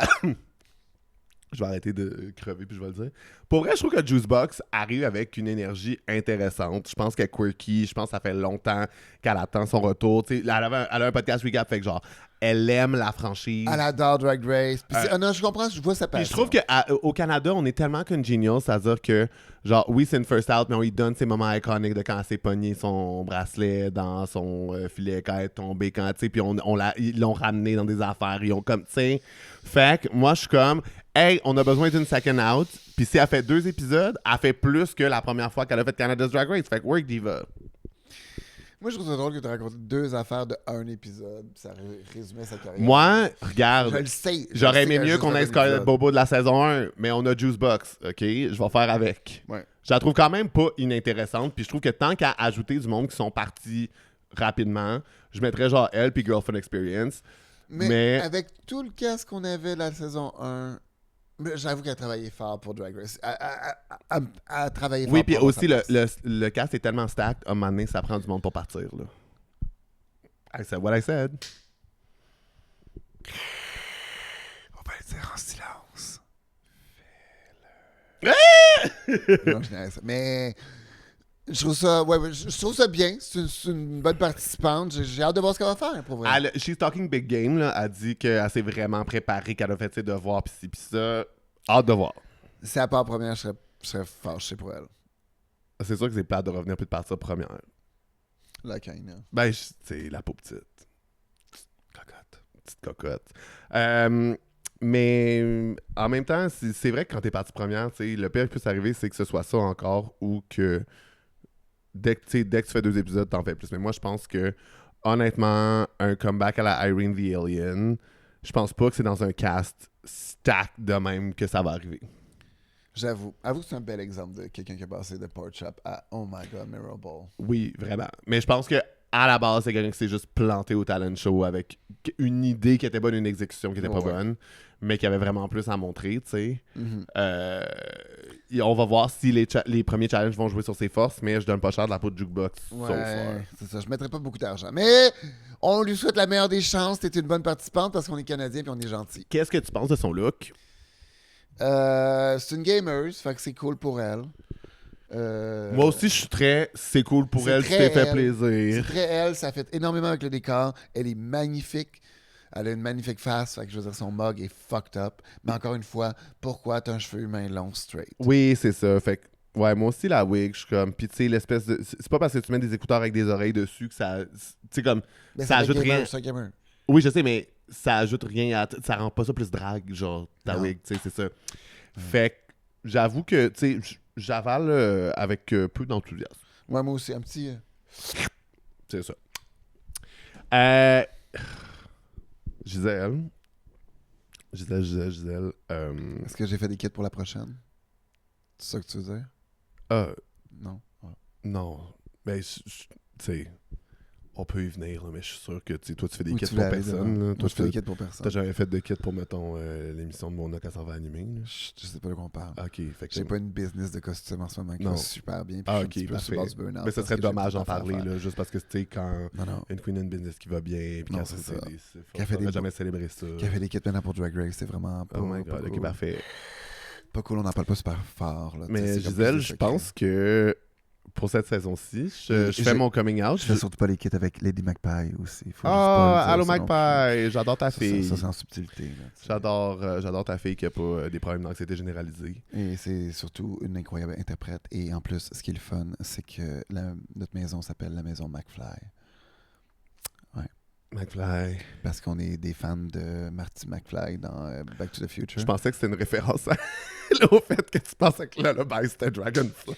S1: je vais arrêter de crever puis je vais le dire. Pour vrai, je trouve que Juicebox arrive avec une énergie intéressante. Je pense qu'elle est quirky. Je pense que ça fait longtemps qu'elle attend son retour. Elle a un podcast recap, fait que genre, elle aime la franchise.
S2: Elle adore Drag Race. Non, je comprends, je vois sa passion.
S1: Puis je trouve qu'au Canada, on est tellement congenial, c'est-à-dire que, genre, oui, c'est une first out, mais on lui donne ses moments iconiques de quand elle s'est pogné son bracelet dans son filet, quand elle est tombée, quand, tu sais, puis ils l'ont ramené dans des affaires, ils ont comme, tu sais. Fait que moi, je suis comme, hey, on a besoin d'une second out. Puis si elle fait 2 épisodes, elle fait plus que la première fois qu'elle a fait Canada's Drag Race. Fait que work diva.
S2: Moi, je trouve ça drôle que tu racontes 2 affaires de 1 épisode. Ça résumait sa carrière.
S1: Moi, regarde.
S2: Je le sais.
S1: J'aurais aimé mieux qu'on ait Scarlett Bobo de la saison 1, mais on a Juicebox, OK? Je vais faire avec.
S2: Ouais.
S1: Je la trouve quand même pas inintéressante. Puis je trouve que tant qu'à ajouter du monde qui sont partis rapidement, je mettrais genre elle puis Girlfriend Experience. Mais
S2: avec tout le cast qu'on avait la saison 1, j'avoue qu'elle a travaillé fort pour Drag Race. Elle a travaillé fort.
S1: Oui, puis aussi, le cast est tellement stacked, à un moment donné, ça prend du monde pour partir. Là. I said what I said.
S2: On va le dire en silence.
S1: Fais-le.
S2: Non, je n'ai ça. Mais je trouve ça bien. C'est une bonne participante. J'ai hâte de voir ce qu'elle va faire, pour vrai.
S1: She's Talking Big Game, là, elle dit qu'elle s'est vraiment préparée, qu'elle a fait ses devoirs, pis ci, pis ça. Hâte de voir.
S2: Si elle part première, je serais fâché pour elle.
S1: C'est sûr que c'est plate de revenir puis de partir première.
S2: La kind, hein.
S1: Ben, c'est la peau petite. Petite cocotte. Mais en même temps, c'est vrai que quand t'es partie première, le pire qui peut s'arriver, c'est que ce soit ça encore ou que dès que tu fais 2 épisodes, t'en fais plus. Mais moi, je pense que, honnêtement, un comeback à la Irene the Alien, je pense pas que c'est dans un cast stack de même que ça va arriver.
S2: J'avoue. Avoue que c'est un bel exemple de quelqu'un qui a passé de Pork Chop à Oh my God, Mirror Ball.
S1: Oui, vraiment. Mais je pense que à la base, c'est quelqu'un qui s'est juste planté au talent show avec une idée qui était bonne, une exécution qui était pas bonne, mais qui avait vraiment plus à montrer, tu sais. On va voir si les premiers challenges vont jouer sur ses forces, mais je donne pas cher de la peau de jukebox.
S2: Ouais, c'est ça. Je mettrais pas beaucoup d'argent. Mais on lui souhaite la meilleure des chances. T'es une bonne participante parce qu'on est Canadien et on est gentil.
S1: Qu'est-ce que tu penses de son look?
S2: C'est une gamer, fait que c'est cool pour elle.
S1: Moi aussi, je suis très... C'est cool pour elle, tu t'es fait plaisir.
S2: C'est très elle, ça fait énormément avec le décor. Elle est magnifique. Elle a une magnifique face, fait que je veux dire, son mug est fucked up. Mais encore une fois, pourquoi t'as un cheveu humain long straight?
S1: Oui, c'est ça. Fait que, ouais, moi aussi, la wig, je suis comme... Puis tu sais, l'espèce de... C'est pas parce que tu mets des écouteurs avec des oreilles dessus que ça... Tu sais, comme...
S2: Mais
S1: ça ajoute
S2: gamer,
S1: rien...
S2: c'est un gamer.
S1: Oui, je sais, mais ça ajoute rien à... Ça rend pas ça plus drague, genre, ta wig, tu sais, c'est ça. Fait que, j'avoue que, tu sais, j'avale avec peu d'enthousiasme.
S2: Ouais, moi aussi, un petit...
S1: C'est ça. Gisèle.
S2: Est-ce que j'ai fait des kits pour la prochaine? C'est ça que tu veux dire? Non. Ouais.
S1: Non. Mais, tu sais, on peut y venir, là, mais je suis sûr que toi, tu fais des kits pour personne.
S2: Moi, je fais des kits pour personne.
S1: T'as jamais fait de kit pour, mettons, l'émission de Mona quand ça va animer?
S2: Je sais pas de quoi on parle.
S1: OK. Fait que
S2: j'ai pas une business de costume en ce moment qui va super bien.
S1: OK, parfait. Mais ça serait dommage d'en parler, là, juste parce que, tu sais, quand une queen a une business qui va bien, puis
S2: qu'elle fait
S1: jamais célébrer ça.
S2: Qu'elle fait des kits maintenant pour Drag Race, c'est vraiment pas...
S1: Oh my God, OK, parfait.
S2: Pas cool, on n'en parle pas super fort. Là,
S1: mais Gisèle, je pense que... Pour cette saison-ci, je fais mon coming out.
S2: Je fais surtout pas les kits avec Lady Magpie aussi.
S1: Allô Magpie, j'adore ta fille.
S2: Ça c'est en subtilité.
S1: J'adore ta fille qui a pas des problèmes d'anxiété généralisée.
S2: Et c'est surtout une incroyable interprète. Et en plus, ce qui est le fun, c'est que notre maison s'appelle la maison McFly. Ouais.
S1: McFly.
S2: Parce qu'on est des fans de Marty McFly dans Back to the Future.
S1: Je pensais que c'était une référence au fait que tu pensais que Lullaby c'était Dragonfly.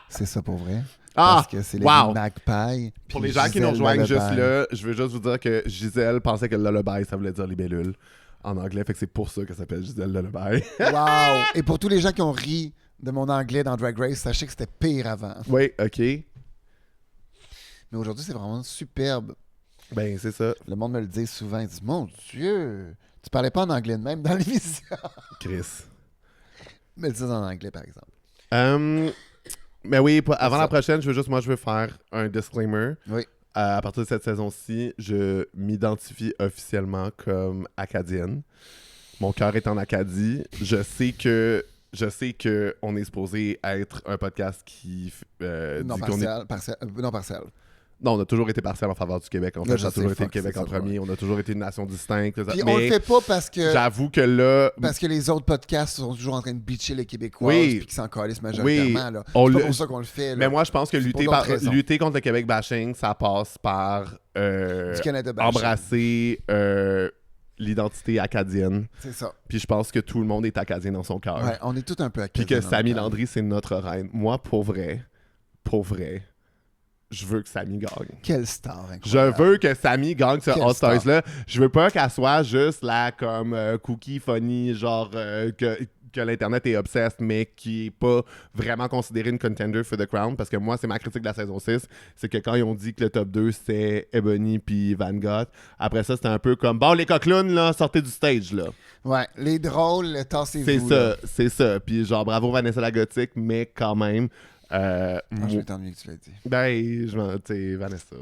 S2: C'est ça pour vrai.
S1: Parce
S2: que c'est les Magpie.
S1: Pour les gens qui nous rejoignent juste là, je veux juste vous dire que Gisèle pensait que Lullaby, ça voulait dire libellule en anglais. Fait que c'est pour ça qu'elle s'appelle Gisèle Lullaby.
S2: Wow! Et pour tous les gens qui ont ri de mon anglais dans Drag Race, sachez que c'était pire avant.
S1: Oui, OK.
S2: Mais aujourd'hui, c'est vraiment superbe.
S1: Ben, c'est ça.
S2: Le monde me le dit souvent. Ils disent, mon Dieu, tu parlais pas en anglais de même dans l'émission.
S1: Chris.
S2: Mais le dis en anglais, par exemple.
S1: Mais oui, avant la prochaine, je veux faire un disclaimer.
S2: Oui.
S1: À partir de cette saison-ci, je m'identifie officiellement comme acadienne. Mon cœur est en Acadie. Je sais que on est supposé être un podcast qui
S2: non,
S1: dit
S2: partiel.
S1: Non, on a toujours été partiel en faveur du Québec. En fait, ça a toujours été le Québec en premier. On a toujours été une nation distincte.
S2: Puis on le fait pas parce que...
S1: J'avoue que là...
S2: Parce que les autres podcasts sont toujours en train de bitcher les Québécois puis qu'ils s'en calissent majoritairement. Là.
S1: C'est
S2: pas pour ça qu'on le fait. Là.
S1: Mais moi, je pense que lutter contre le Québec bashing, ça passe par
S2: du Canada bashing.
S1: embrasser l'identité acadienne.
S2: C'est ça.
S1: Puis je pense que tout le monde est acadien dans son cœur.
S2: Ouais, on est tous un peu
S1: Puis
S2: acadiens.
S1: que Samy Landry, c'est notre reine. Moi, pour vrai, je veux que Samy gagne.
S2: Quelle star incroyable.
S1: Je veux que Samy gagne ce All Stars-là. Je veux pas qu'elle soit juste là comme cookie funny, genre que l'Internet est obsessed, mais qui est pas vraiment considéré une contender for the crown. Parce que moi, c'est ma critique de la saison 6. C'est que quand ils ont dit que le top 2, c'était Ebony puis Van Gogh, après ça, c'était un peu comme, bon, les coquelunes, là, sortez du stage, là.
S2: Ouais, les drôles, tassez-vous.
S1: C'est ça. Puis genre, bravo Vanessa la Gothique, mais quand même...
S2: je vais t'ennuyer que tu l'as dit.
S1: Ben, tu sais, Vanessa.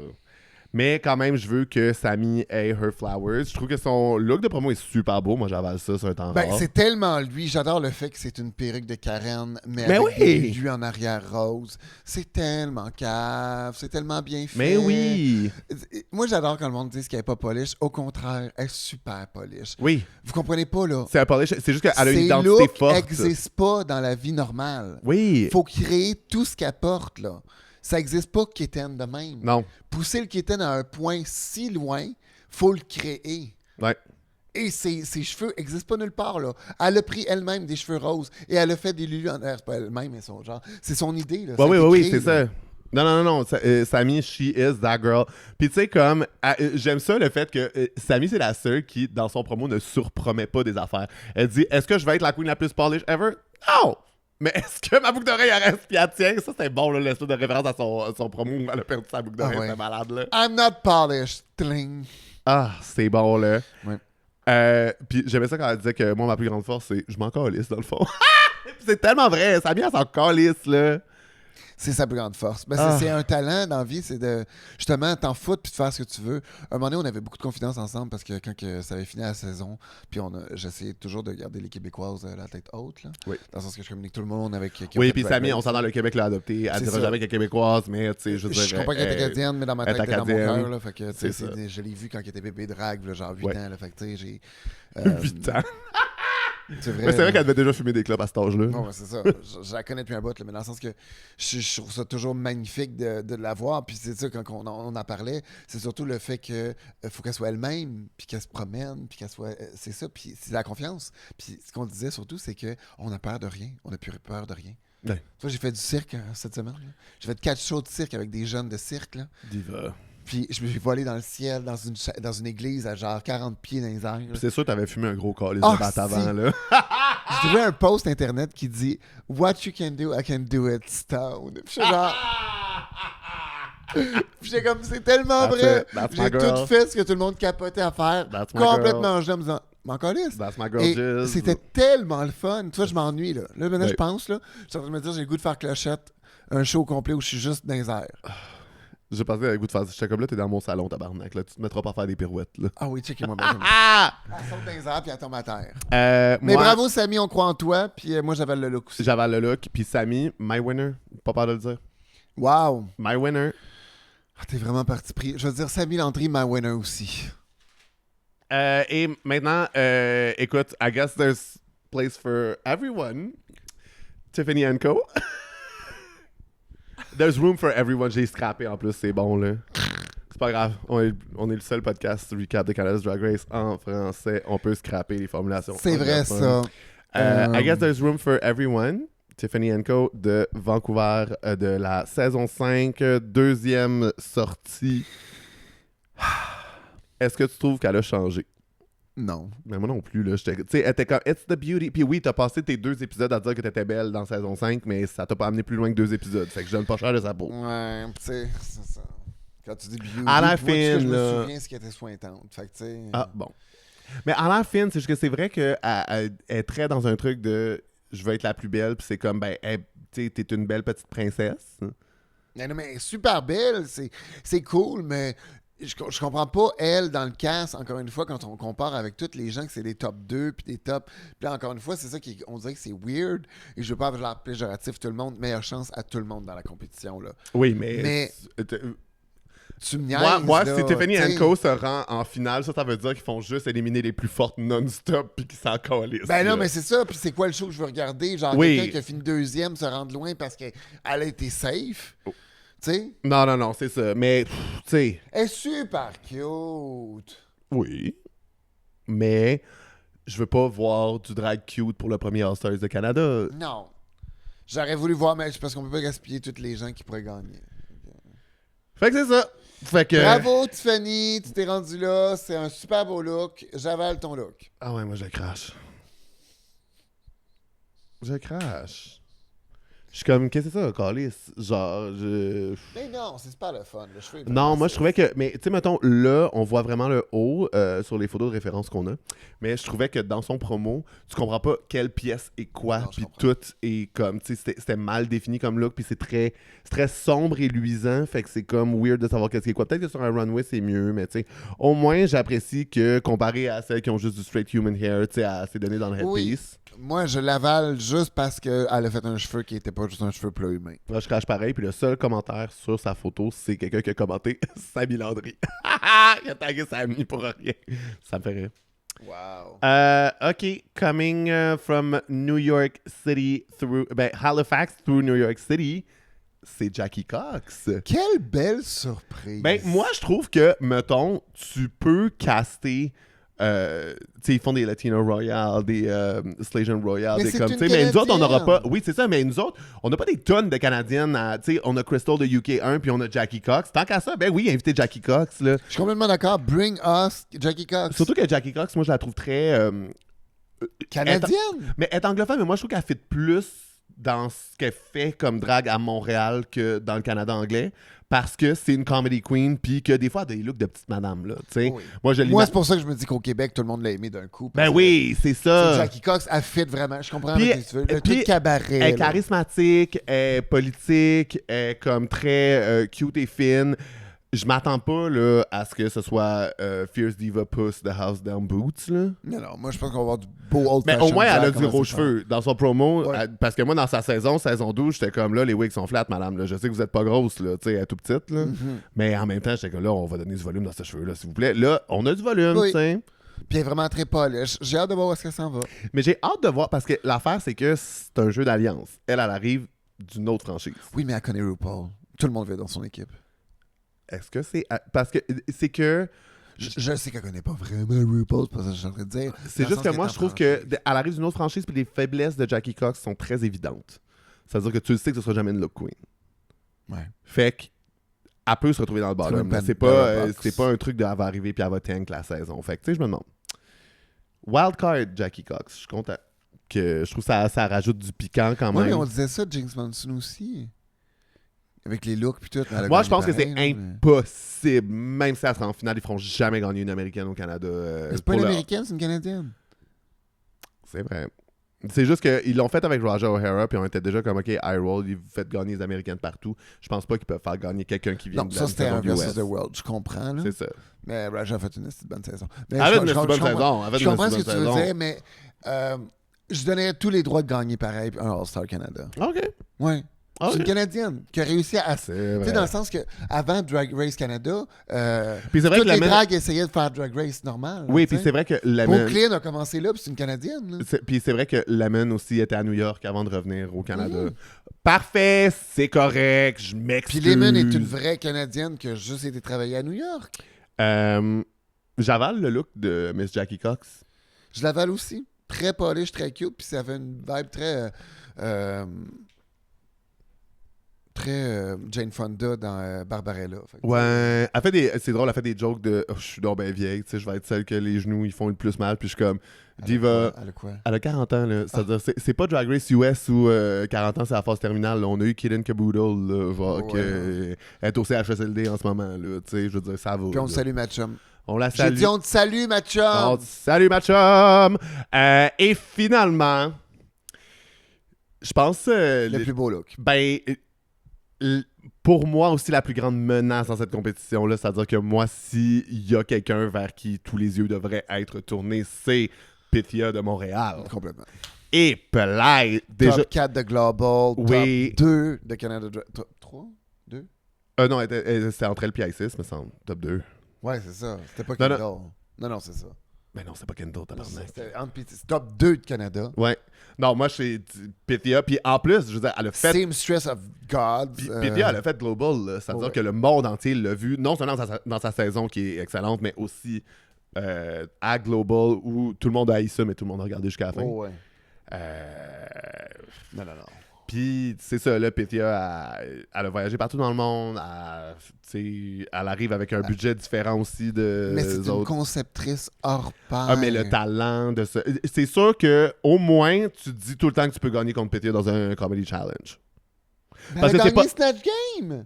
S1: Mais quand même, je veux que Samy ait her flowers. Je trouve que son look de promo est super beau. Moi, j'avale ça sur un temps rare.
S2: C'est tellement lui. J'adore le fait que c'est une perruque de Karen, mais avec des lui en arrière rose. C'est tellement cave. C'est tellement bien fait.
S1: Mais oui!
S2: Moi, j'adore quand le monde dit qu'elle n'est pas polish. Au contraire, elle est super polish.
S1: Oui.
S2: Vous comprenez pas, là?
S1: C'est un polish. C'est juste qu'elle a une identité forte.
S2: Ces looks n'existent pas dans la vie normale.
S1: Oui.
S2: Il faut créer tout ce qu'elle porte, là. Ça n'existe pas Kitten de même.
S1: Non.
S2: Pousser le Kitten à un point si loin, faut le créer.
S1: Ouais.
S2: Et ses cheveux n'existent pas nulle part, là. Elle a pris elle-même des cheveux roses et elle a fait des lulus en air. C'est pas elle-même, mais son genre. C'est son idée, là.
S1: Oui, c'est ça. Non. Samy, she is that girl. Puis tu sais, comme, j'aime ça le fait que Samy, c'est la seule qui, dans son promo, ne surpromet pas des affaires. Elle dit, est-ce que je vais être la queen la plus polish ever? Non! Mais est-ce que ma boucle d'oreille reste puis elle tient? Ça, c'est bon, là, l'espèce de référence à son promo où elle a perdu sa boucle d'oreille. C'est malade, là.
S2: I'm not polished. Tling.
S1: Ah, c'est bon, là.
S2: Ouais.
S1: Puis j'aimais ça quand elle disait que moi, ma plus grande force, c'est je m'en calisse, dans le fond. C'est tellement vrai. Samy, elle s'en calisse, là.
S2: C'est sa plus grande force. C'est un talent dans la vie, c'est de justement t'en foutre puis de faire ce que tu veux. Un moment donné, on avait beaucoup de confiance ensemble parce que quand ça avait fini la saison, puis j'essayais toujours de garder les Québécoises la tête haute, là.
S1: Oui.
S2: Dans le sens que je communique tout le monde avec.
S1: Oui, puis Samy, on s'entend, le Québec l'a adopté. Elle dira jamais qu'elle est québécoise, mais tu sais, je veux dire.
S2: Je comprends qu'elle est acadienne, mais dans ma tête, elle est dans mon cœur, là. Fait que, je l'ai vu quand elle était bébé drague, là, genre 8 ans, là. Fait que, tu sais, j'ai.
S1: 8 ans.
S2: C'est vrai,
S1: mais c'est vrai qu'elle devait déjà fumer des clopes à cet âge-là.
S2: Non, c'est ça. Je la connais depuis un bout, là, mais dans le sens que je trouve ça toujours magnifique de la voir. Puis c'est ça, quand on en parlait, c'est surtout le fait qu'il faut qu'elle soit elle-même, puis qu'elle se promène, puis qu'elle soit. C'est ça, puis c'est la confiance. Puis ce qu'on disait surtout, c'est qu'on a peur de rien. On n'a plus peur de rien.
S1: Ouais.
S2: Toi, j'ai fait du cirque cette semaine. Là. J'ai fait 4 shows de cirque avec des jeunes de cirque. Là.
S1: Diva.
S2: Puis je me suis volé dans le ciel, dans une église à genre 40 pieds dans les airs.
S1: C'est sûr que t'avais fumé un gros calice de batte avant, là.
S2: J'ai trouvé un post internet qui dit « What you can do, I can do it, Stone ». Puis je suis genre... Puis j'ai comme, c'est tellement vrai. J'ai tout fait ce que tout le monde capotait à faire. Complètement gelé en me disant « M'en calisse ».
S1: That's my girl, Giz.
S2: C'était tellement le fun. Tu vois, je m'ennuie, là. Là, maintenant, je pense, là. Je suis en train de me dire, j'ai le goût de faire Clochette, un show complet où je suis juste dans les airs.
S1: J'ai pensé avec le goût de faire. J'étais comme là, t'es dans mon salon, tabarnak. Là, tu te mettras pas à faire des pirouettes. Là.
S2: Ah oui, checkez-moi bien. Elle saute dans les airs puis elle tombe à terre. Mais
S1: moi,
S2: bravo, Samy, on croit en toi. Puis moi, j'avais le look aussi.
S1: J'avais le look. Puis Samy, my winner. Pas peur de le dire.
S2: Wow.
S1: My winner.
S2: Ah, t'es vraiment parti pris. Je veux dire, Samy Landry, my winner aussi.
S1: Et maintenant, écoute, I guess there's place for everyone. Tiffany & Co. There's room for everyone. J'ai scrappé en plus, c'est bon, là. C'est pas grave. On est le seul podcast recap de Canada's Drag Race en français. On peut scraper les formulations.
S2: C'est vrai, ça.
S1: I guess there's room for everyone. Tiffany & Co. de Vancouver de la saison 5, deuxième sortie. Est-ce que tu trouves qu'elle a changé?
S2: Non.
S1: Mais moi non plus, là. Tu sais, elle était comme It's the beauty. Puis oui, t'as passé tes 2 épisodes à dire que t'étais belle dans saison 5, mais ça t'a pas amené plus loin que 2 épisodes. Fait que je donne pas cher de sa peau.
S2: Ouais, tu sais, c'est ça. Quand tu dis beauty,
S1: à la
S2: fin,
S1: fin,
S2: je me souviens ce qui était sointante. Fait que tu sais.
S1: Ah, bon. Mais à la fin, c'est juste que c'est vrai qu'elle est très dans un truc de je veux être la plus belle, puis c'est comme, ben, tu sais, t'es une belle petite princesse.
S2: Non, mais elle est super belle, c'est cool, mais. Je comprends pas, elle, dans le cast, encore une fois, quand on compare avec tous les gens que c'est des top 2 puis des top. Puis là, encore une fois, c'est ça qu'on dirait que c'est weird. Et je veux pas avoir l'air péjoratif, tout le monde. Meilleure chance à tout le monde dans la compétition, là.
S1: Oui, mais
S2: tu me niaises,
S1: moi
S2: là,
S1: si Tiffany & Co. se rend en finale, ça veut dire qu'ils font juste éliminer les plus fortes non-stop puis qu'ils s'en calissent.
S2: Ben non, mais c'est ça. Puis c'est quoi le show que je veux regarder? Genre, quelqu'un qui a fini deuxième se rendre loin parce qu'elle a été safe.
S1: Oh.
S2: T'sais?
S1: Non, c'est ça. Mais, tu sais.
S2: Elle est super cute.
S1: Oui. Mais je veux pas voir du drag cute pour le premier All-Stars de Canada.
S2: Non. J'aurais voulu voir, mais parce qu'on peut pas gaspiller tous les gens qui pourraient gagner.
S1: Fait que c'est ça. Fait que...
S2: Bravo, Tiffany, tu t'es rendu là. C'est un super beau look. J'avale ton look.
S1: Ah ouais, moi je crache. Je crache. Je suis comme, qu'est-ce que c'est ça, calice? Genre,
S2: Mais non, c'est pas le fun. Le cheveu
S1: non, moi je trouvais que... Mais tu sais, mettons, là, on voit vraiment le haut sur les photos de référence qu'on a. Mais je trouvais que dans son promo, tu comprends pas quelle pièce est quoi. Puis tout est comme... Tu sais, c'était mal défini comme look. Puis c'est très sombre et luisant. Fait que c'est comme weird de savoir qu'est-ce qui est quoi. Peut-être que sur un runway, c'est mieux. Mais tu sais, au moins, j'apprécie que comparé à celles qui ont juste du straight human hair, tu sais, à ces données dans le headpiece.
S2: Moi, je l'avale juste parce qu'elle a fait un cheveu qui était pas juste un cheveu plat humain.
S1: Moi, je crache pareil, puis le seul commentaire sur sa photo, c'est quelqu'un qui a commenté Samy Landry. Il a tagué Samy pour rien. Ça me fait rire.
S2: Wow.
S1: OK, coming from New York City through... Halifax through New York City, c'est Jackie Cox.
S2: Quelle belle surprise.
S1: Moi, je trouve que, mettons, tu peux caster... tu sais, ils font des Latino Royale, des Slasian Royale,
S2: mais
S1: des comme, tu sais, mais nous autres, on n'aura pas... Oui, c'est ça, mais nous autres, on n'a pas des tonnes de Canadiennes, tu sais, on a Crystal de UK1, puis on a Jackie Cox. Tant qu'à ça, ben oui, inviter Jackie Cox, là.
S2: Je suis complètement d'accord. Bring us Jackie Cox.
S1: Surtout que Jackie Cox, moi, je la trouve très...
S2: canadienne?
S1: Mais elle est anglophone, mais moi, je trouve qu'elle fit plus dans ce qu'elle fait comme drague à Montréal que dans le Canada anglais. Parce que c'est une comedy queen, puis que des fois, elle a des looks de petite madame, là, tu sais.
S2: Oui.
S1: Moi,
S2: c'est pour ça que je me dis qu'au Québec, tout le monde l'a aimé d'un coup.
S1: Ben oui, c'est ça.
S2: Jackie Cox, elle fit vraiment. Je comprends
S1: Puis,
S2: ce que tu veux. Le truc cabaret.
S1: Elle est charismatique, elle est politique, elle est comme très cute et fine. Je m'attends pas là, à ce que ce soit Fierce Diva Puss The House Down Boots. Là.
S2: Non, moi je pense qu'on va avoir du beau old
S1: mais
S2: fashion.
S1: au moins, elle a
S2: drag,
S1: du gros cheveux. Dans son promo,
S2: ouais.
S1: parce que moi, dans sa saison 12, j'étais comme là, les wigs sont flats, madame. Là. Je sais que vous êtes pas grosse, là, elle est tout petite. Là. Mais en même temps, j'étais comme là, on va donner du volume dans ses cheveux, là, s'il vous plaît. Là, on a du volume, tu sais.
S2: Puis elle est vraiment très polish. J'ai hâte de voir où est-ce que ça s'en va.
S1: Mais j'ai hâte de voir, parce que l'affaire, c'est que c'est un jeu d'alliance. Elle arrive d'une autre franchise.
S2: Oui, mais elle connaît RuPaul. Tout le monde veut dans son équipe.
S1: Est-ce que c'est... Parce que c'est que...
S2: Je sais qu'elle connaît pas vraiment RuPaul, c'est pas ça que je suis en train de dire.
S1: C'est juste que moi, je trouve qu'elle arrive d'une autre franchise puis les faiblesses de Jackie Cox sont très évidentes. C'est-à-dire que tu le sais que ce sera jamais une look queen.
S2: Ouais.
S1: Fait qu'elle peut se retrouver dans le bottom. C'est pas un truc de elle va arriver puis elle va tank la saison. Fait que tu sais, je me demande. Wildcard Jackie Cox, je suis content. Je trouve que ça rajoute du piquant quand même.
S2: Oui, mais on disait ça de Jinx Monsoon aussi. Avec les looks puis tout.
S1: Moi, je pense que c'est impossible. Même si elle sera en finale, ils feront jamais gagner une Américaine au Canada.
S2: C'est pas une Américaine, c'est une Canadienne.
S1: C'est vrai. C'est juste qu'ils l'ont fait avec Raja O'Hara, puis on était déjà comme, OK, I-Roll, ils vous faites gagner les Américaines partout. Je pense pas qu'ils peuvent faire gagner quelqu'un qui vient
S2: non,
S1: de
S2: ça, c'était un versus the world. Je comprends, là.
S1: C'est ça.
S2: Mais Raja a fait une bonne saison.
S1: Elle avait une bonne saison.
S2: Je comprends ce que tu veux dire, mais je donnerais tous les droits de gagner pareil un All-Star Canada.
S1: OK.
S2: Ouais. C'est une Canadienne qui a réussi à... Tu sais, dans le sens que avant Drag Race Canada,
S1: puis c'est vrai
S2: toutes
S1: que
S2: les drags essayaient de faire Drag Race normal.
S1: Oui, puis c'est vrai que
S2: Brooklyn a commencé là, puis c'est une Canadienne.
S1: Puis c'est vrai que Lemon aussi était à New York avant de revenir au Canada. Parfait, c'est correct, je m'excuse.
S2: Puis Lemon est une vraie Canadienne qui a juste été travailler à New York.
S1: J'avale le look de Miss Jackie Cox.
S2: Je l'avale aussi. Très polish, très cute, puis ça avait une vibe très... très Jane Fonda dans Barbarella.
S1: Ouais, elle fait c'est drôle, elle fait des jokes de je suis donc bien vieille, tu sais, je vais être celle que les genoux ils font le plus mal, puis je suis comme Diva.
S2: Elle a quoi?
S1: Elle a 40 ans, là. C'est-à-dire, c'est pas Drag Race US où 40 ans c'est la phase terminale. Là. On a eu Kidden Caboodle, là, genre, elle est au CHSLD en ce moment, là. Tu sais, je veux dire, ça va.
S2: Puis on te salue, ma chum.
S1: On la salue.
S2: J'ai dit on te salue, ma chum.
S1: On te salue, ma chum. Et finalement, je pense.
S2: Le plus beau look.
S1: Ben. Pour moi aussi, la plus grande menace dans cette compétition-là, c'est-à-dire que moi, s'il y a quelqu'un vers qui tous les yeux devraient être tournés, c'est Pythia de Montréal.
S2: Complètement.
S1: Et Pelay, déjà...
S2: Top 4 de Global,
S1: oui.
S2: Top 2 de Canada... Top 3? 2?
S1: Non, c'était entre elle et I6, me semble. Top 2.
S2: Ouais, c'est ça. C'était pas Kendall. Non, c'est ça.
S1: Mais non, c'est pas Kendall, tabarnak.
S2: C'est top 2 de Canada.
S1: Ouais. Non, moi, je suis Pythia. Puis en plus, je veux dire, elle a fait...
S2: Same Stress of God.
S1: Pythia, elle a fait Global. C'est-à-dire que le monde entier l'a vu, non seulement dans sa saison qui est excellente, mais aussi à Global où tout le monde a haï ça, mais tout le monde a regardé jusqu'à la fin.
S2: Oh, ouais. Non.
S1: Puis, c'est ça, là, Pythia, elle a voyagé partout dans le monde. Elle arrive avec un budget différent aussi de.
S2: Mais c'est une conceptrice hors pair.
S1: Ah, mais le talent de ça. C'est sûr que au moins, tu te dis tout le temps que tu peux gagner contre Pythia dans un Comedy Challenge.
S2: Parce elle a gagné Snatch Game!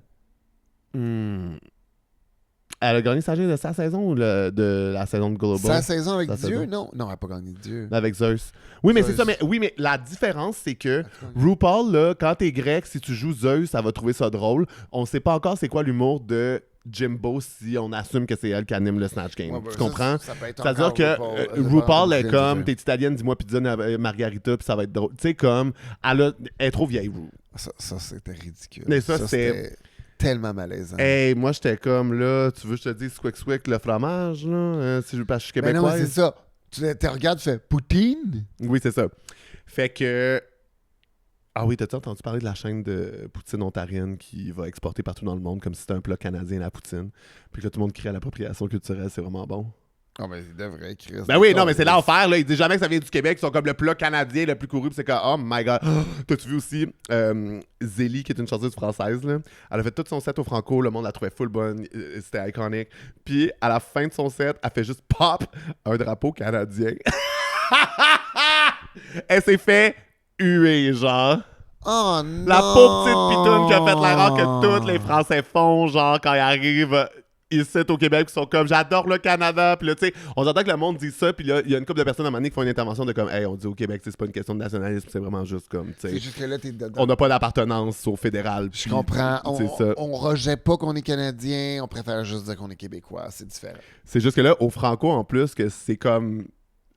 S1: Elle a gagné Snatch Game de sa saison ou de la saison de Global?
S2: Sa saison avec Dieu? Non, elle n'a pas gagné Dieu.
S1: Avec Zeus. Oui, mais Zeus. C'est ça. Mais la différence, c'est que RuPaul, là, quand t'es grec, si tu joues Zeus, ça va trouver ça drôle. On sait pas encore c'est quoi l'humour de Jimbo si on assume que c'est elle qui anime le Snatch Game. Tu comprends? C'est-à-dire que RuPaul est comme, t'es italienne, dis-moi pizza margarita, puis ça va être drôle. Tu sais, comme, elle est trop vieille, Ru.
S2: Ça, c'était ridicule.
S1: Mais ça c'était
S2: tellement malaisant.
S1: Hey, moi, j'étais comme, là, tu veux que je te dise squick le fromage, là, si je veux pas, je suis québécoise.
S2: Ben non, c'est ça. Tu regardes, tu fais poutine?
S1: Oui, c'est ça. Fait que... Ah oui, t'as-tu entendu parler de la chaîne de poutine ontarienne qui va exporter partout dans le monde comme si c'était un plat canadien, la poutine? Puis que là, tout le monde crie à l'appropriation culturelle, c'est vraiment bon.
S2: Ah, mais il devrait écrire.
S1: Ben oui, non, mais c'est l'enfer, là. Ils disent jamais que ça vient du Québec. Ils sont comme le plat canadien le plus couru. Puis c'est comme, oh my god. T'as-tu vu aussi Zélie, qui est une chanteuse française, là? Elle a fait tout son set au Franco. Le monde la trouvait full bonne. C'était iconique. Puis à la fin de son set, elle fait juste pop un drapeau canadien. Elle s'est fait huer, genre.
S2: Oh non!
S1: La pauvre petite pitoune qui a fait l'erreur que tous les Français font, genre, quand ils arrivent ici au Québec, qui sont comme j'adore le Canada, puis là, tu sais, on entend que le monde dit ça, puis là, il y a une couple de personnes à un moment donné qui font une intervention de comme, hey, on dit au Québec, c'est pas une question de nationalisme, c'est vraiment juste comme, tu sais.
S2: C'est juste que là, t'es dedans.
S1: On n'a pas d'appartenance au fédéral.
S2: Je comprends. On rejette pas qu'on est Canadien, on préfère juste dire qu'on est Québécois, c'est différent.
S1: C'est juste que là, au Franco, en plus, que c'est comme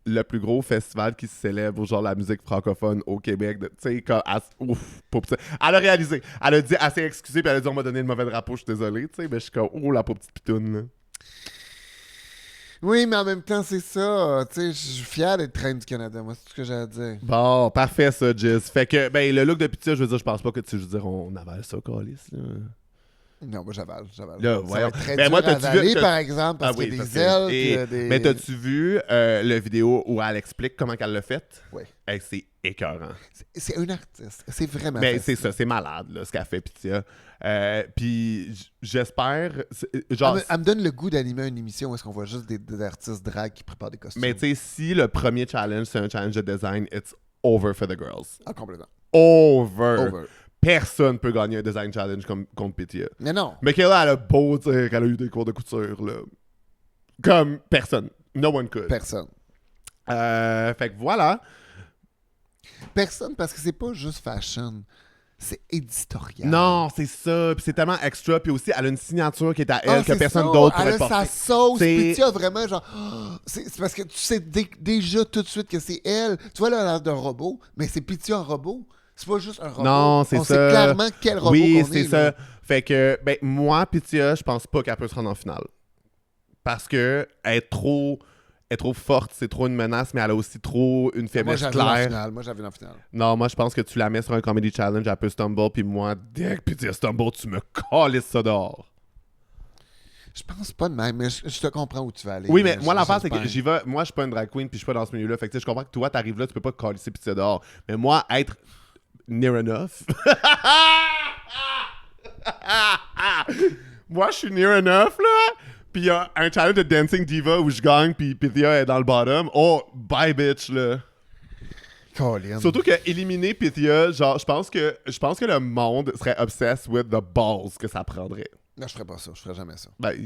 S1: le plus gros festival qui célèbre genre la musique francophone au Québec. Tu sais, quand elle a réalisé. Elle a dit, elle s'est excusée, puis elle a dit, on m'a donné le mauvais drapeau, je suis désolé. Tu sais, mais je suis comme, oh, la pauvre petite pitoune, là.
S2: Oui, mais en même temps, c'est ça. Tu sais, je suis fier d'être reine du Canada. Moi, c'est tout ce que j'ai à dire.
S1: Bon, parfait, ça, Jizz. Fait que, ben, le look de Pythia, je veux dire, je pense pas que, tu sais, je veux dire, on avale ça, Calis, là.
S2: Non, moi, j'avale.
S1: Là,
S2: ça va être très
S1: ben,
S2: dur
S1: moi,
S2: à avaler, par exemple, parce qu'il y a des ailes.
S1: Mais t'as-tu vu la vidéo où elle explique comment qu'elle l'a fait?
S2: Oui.
S1: Hey, c'est écœurant.
S2: C'est un artiste. C'est vraiment
S1: ben, c'est ça, c'est malade, là, ce qu'elle fait, Pythia. Puis j'espère... Genre,
S2: elle me donne le goût d'animer une émission où est-ce qu'on voit juste des artistes drag qui préparent des costumes.
S1: Mais tu sais, si le premier challenge, c'est un challenge de design, it's over for the girls.
S2: Ah, complètement.
S1: Over. Personne peut gagner un design challenge contre Pythia.
S2: Mais non.
S1: Mais qu'elle a le beau dire qu'elle a eu des cours de couture, là. Comme personne. No one could.
S2: Personne.
S1: Fait que voilà.
S2: Personne, parce que c'est pas juste fashion. C'est éditorial.
S1: Non, c'est ça. Puis c'est tellement extra. Puis aussi, elle a une signature qui est à elle que personne d'autre pourrait porter.
S2: Elle a sa sauce. Pythia, vraiment, genre... C'est parce que tu sais déjà tout de suite que c'est elle. Tu vois, là, elle a l'air d'un robot, mais c'est Pythia en robot. C'est pas juste un robot.
S1: Non, c'est ça.
S2: On sait clairement quel robot
S1: oui,
S2: qu'on est.
S1: Oui, c'est ça. Fait que, ben, moi, Pythia, je pense pas qu'elle peut se rendre en finale. Parce que elle est trop forte, c'est trop une menace, mais elle a aussi trop une faiblesse claire.
S2: Moi, j'avais en finale.
S1: Non, moi, je pense que tu la mets sur un comedy challenge, elle peut stumble, puis moi, dès que Pythia stumble, tu me calisses ça dehors.
S2: Je pense pas de même, mais je te comprends où tu vas aller.
S1: Oui, mais moi, l'affaire, c'est que j'y vais. Moi, je suis pas une drag queen, puis je suis pas dans ce milieu-là. Fait que je comprends que toi, t'arrives là, tu peux pas calisser Pythia dehors. Mais moi, être near enough. Moi, je suis near enough, là. Puis il y a un challenge de Dancing Diva où je gagne, puis Pythia est dans le bottom. Oh, bye, bitch, là.
S2: Colin.
S1: Surtout que éliminer Pythia, genre, je pense que le monde serait obsessed with the balls que ça prendrait.
S2: Non, je ferais pas ça. Je ferais jamais ça.
S1: Ben,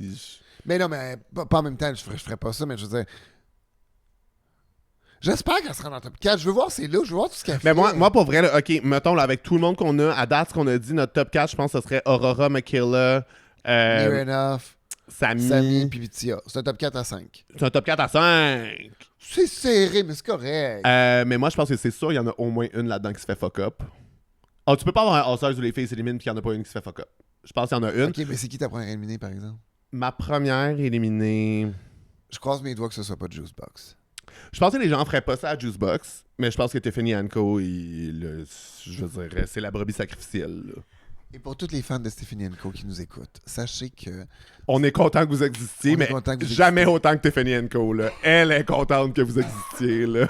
S2: Mais non, mais pas en même temps, je ferais pas ça, mais je veux dire... J'espère qu'elle sera dans le top 4. Je veux voir c'est là, je veux voir tout ce qu'elle fait.
S1: Mais moi, pour vrai, là, OK, mettons, là, avec tout le monde qu'on a, à date, ce qu'on a dit, notre top 4, je pense que ce serait Aurora, Makayla,
S2: Near Enough,
S1: Sami
S2: puis Pythia. C'est un top 4 à 5.
S1: C'est un top 4 à 5.
S2: C'est serré, mais c'est correct.
S1: Mais moi, je pense que c'est sûr, il y en a au moins une là-dedans qui se fait fuck up. Oh, tu peux pas avoir un All-Stars où les filles s'éliminent puis qu'il n'y en a pas une qui se fait fuck up. Je pense qu'il y en a une.
S2: OK, mais c'est qui ta première éliminée, par exemple? Ma
S1: première éliminée...
S2: Je croise mes doigts que ce soit pas Juicebox.
S1: Je pense que les gens feraient pas ça à Juicebox, mais je pense que Tiffany Hanco, je veux dire, c'est la brebis sacrificielle, là.
S2: Et pour tous les fans de Stéphanie & Co qui nous écoutent, sachez que...
S1: On est content que vous existiez, mais jamais autant que Stéphanie & Co. Là. Elle est contente que vous existiez. Là.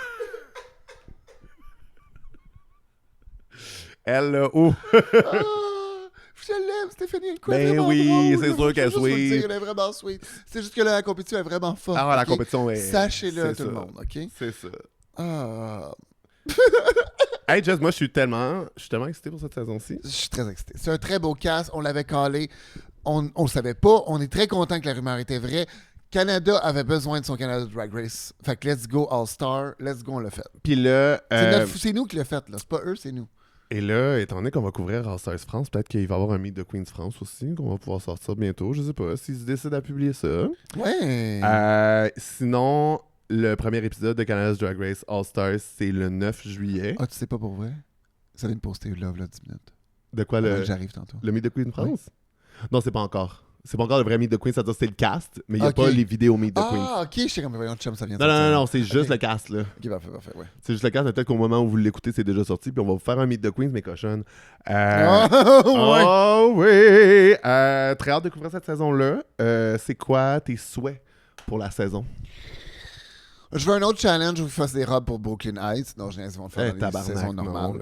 S1: Elle, là,
S2: je l'aime, Stéphanie & Co.
S1: Ben oui, c'est sûr qu'elle est sweet.
S2: Elle est vraiment sweet. C'est juste que là, la compétition est vraiment forte.
S1: Ah, la compétition est...
S2: Sachez-le, tout le monde, OK?
S1: C'est ça.
S2: Ah...
S1: Hey Jess, moi je suis tellement excité pour cette saison-ci.
S2: Je suis très excité. C'est un très beau cast, on l'avait calé, on le savait pas, on est très content que la rumeur était vraie. Canada avait besoin de son Canada Drag Race. Fait que let's go All-Star, let's go, on l'a fait.
S1: Puis là...
S2: C'est nous qui l'a fait, là. C'est pas eux, c'est nous.
S1: Et là, étant donné qu'on va couvrir All-Stars France, peut-être qu'il va y avoir un Meet de Queens France aussi, qu'on va pouvoir sortir bientôt. Je sais pas s'ils se décident à publier ça.
S2: Ouais.
S1: Sinon... Le premier épisode de Canada's Drag Race All-Stars, c'est le 9 juillet.
S2: Ah, tu sais pas pour vrai? Ça vient de poster Love, là, 10 minutes.
S1: De quoi le...
S2: J'arrive tantôt.
S1: Le Meet the Queen France? Oui. Non, c'est pas encore. C'est pas encore le vrai Meet the Queen, c'est-à-dire c'est le cast, mais il n'y a pas les vidéos Meet the Queen.
S2: Ah, ok, je sais comme voyons, chum, ça vient de
S1: Non, c'est juste le cast, là.
S2: Ok, parfait, ouais.
S1: C'est juste le cast, peut-être qu'au moment où vous l'écoutez, c'est déjà sorti, puis on va vous faire un Meet the Queens, mes cochonnes. Oh oui! Très hâte de couvrir cette saison-là. C'est quoi tes souhaits pour la saison?
S2: Je veux un autre challenge où il fasse des robes pour Brooklyn Heights. Non, je viens de le faire dans les saisons normales.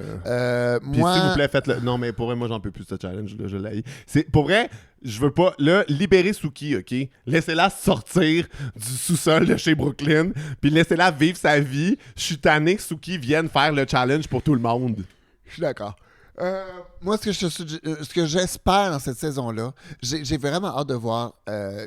S1: Puis
S2: moi...
S1: s'il vous plaît, faites-le. Non, mais pour vrai, moi, j'en peux plus de ce challenge. Là, je l'ai. Pour vrai, je veux pas... Là, libérer Suki, OK? Laissez-la sortir du sous-sol de chez Brooklyn, puis laissez-la vivre sa vie. Je suis tanné que Suki vienne faire le challenge pour tout le monde.
S2: Je suis d'accord. Moi, ce que j'espère dans cette saison-là, j'ai vraiment hâte de voir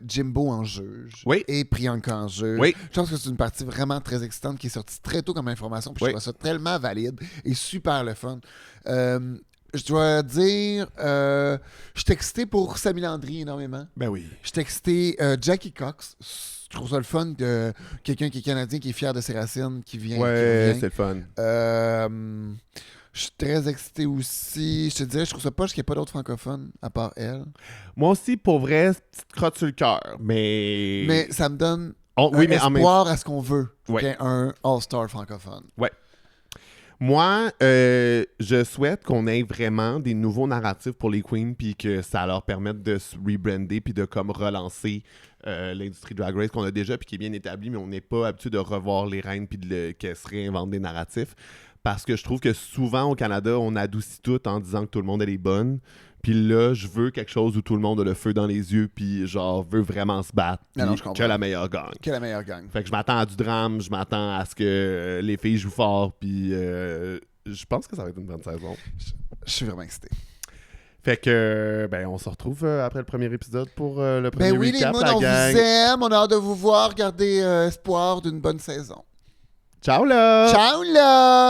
S2: Jimbo en juge et Priyanka en juge.
S1: Oui.
S2: Je pense que c'est une partie vraiment très excitante qui est sortie très tôt comme information. Puis je trouve ça tellement valide et super le fun. Je dois dire, je suis excité pour Samy Landry énormément.
S1: Ben oui.
S2: Je suis excité Jackie Cox. Je trouve ça le fun de quelqu'un qui est canadien, qui est fier de ses racines, qui vient.
S1: Ouais, c'est le fun.
S2: Je suis très excité aussi. Je te dirais, je trouve ça poche qu'il n'y ait pas d'autres francophones à part elle.
S1: Moi aussi, pour vrai, petite crotte sur le cœur, mais...
S2: Mais ça me donne
S1: espoir
S2: à ce qu'on veut qu'il y ait un All-Star francophone.
S1: Ouais. Moi, je souhaite qu'on ait vraiment des nouveaux narratifs pour les queens puis que ça leur permette de se rebrander puis de comme relancer l'industrie Drag Race qu'on a déjà puis qui est bien établie, mais on n'est pas habitué de revoir les reines puis qu'elles se réinventent des narratifs. Parce que je trouve que souvent au Canada, on adoucit tout en disant que tout le monde elle est bonne. Puis là, je veux quelque chose où tout le monde a le feu dans les yeux puis genre veut vraiment se battre. Que la meilleure gagne.
S2: Que la meilleure gagne.
S1: Fait que je m'attends à du drame, je m'attends à ce que les filles jouent fort puis je pense que ça va être une bonne saison.
S2: Je suis vraiment excité.
S1: Fait que, on se retrouve après le premier épisode pour le premier recap,
S2: les moons, on
S1: gang.
S2: vous aime, on a hâte de vous voir, gardez espoir d'une bonne saison.
S1: Ciao là!
S2: Ciao là!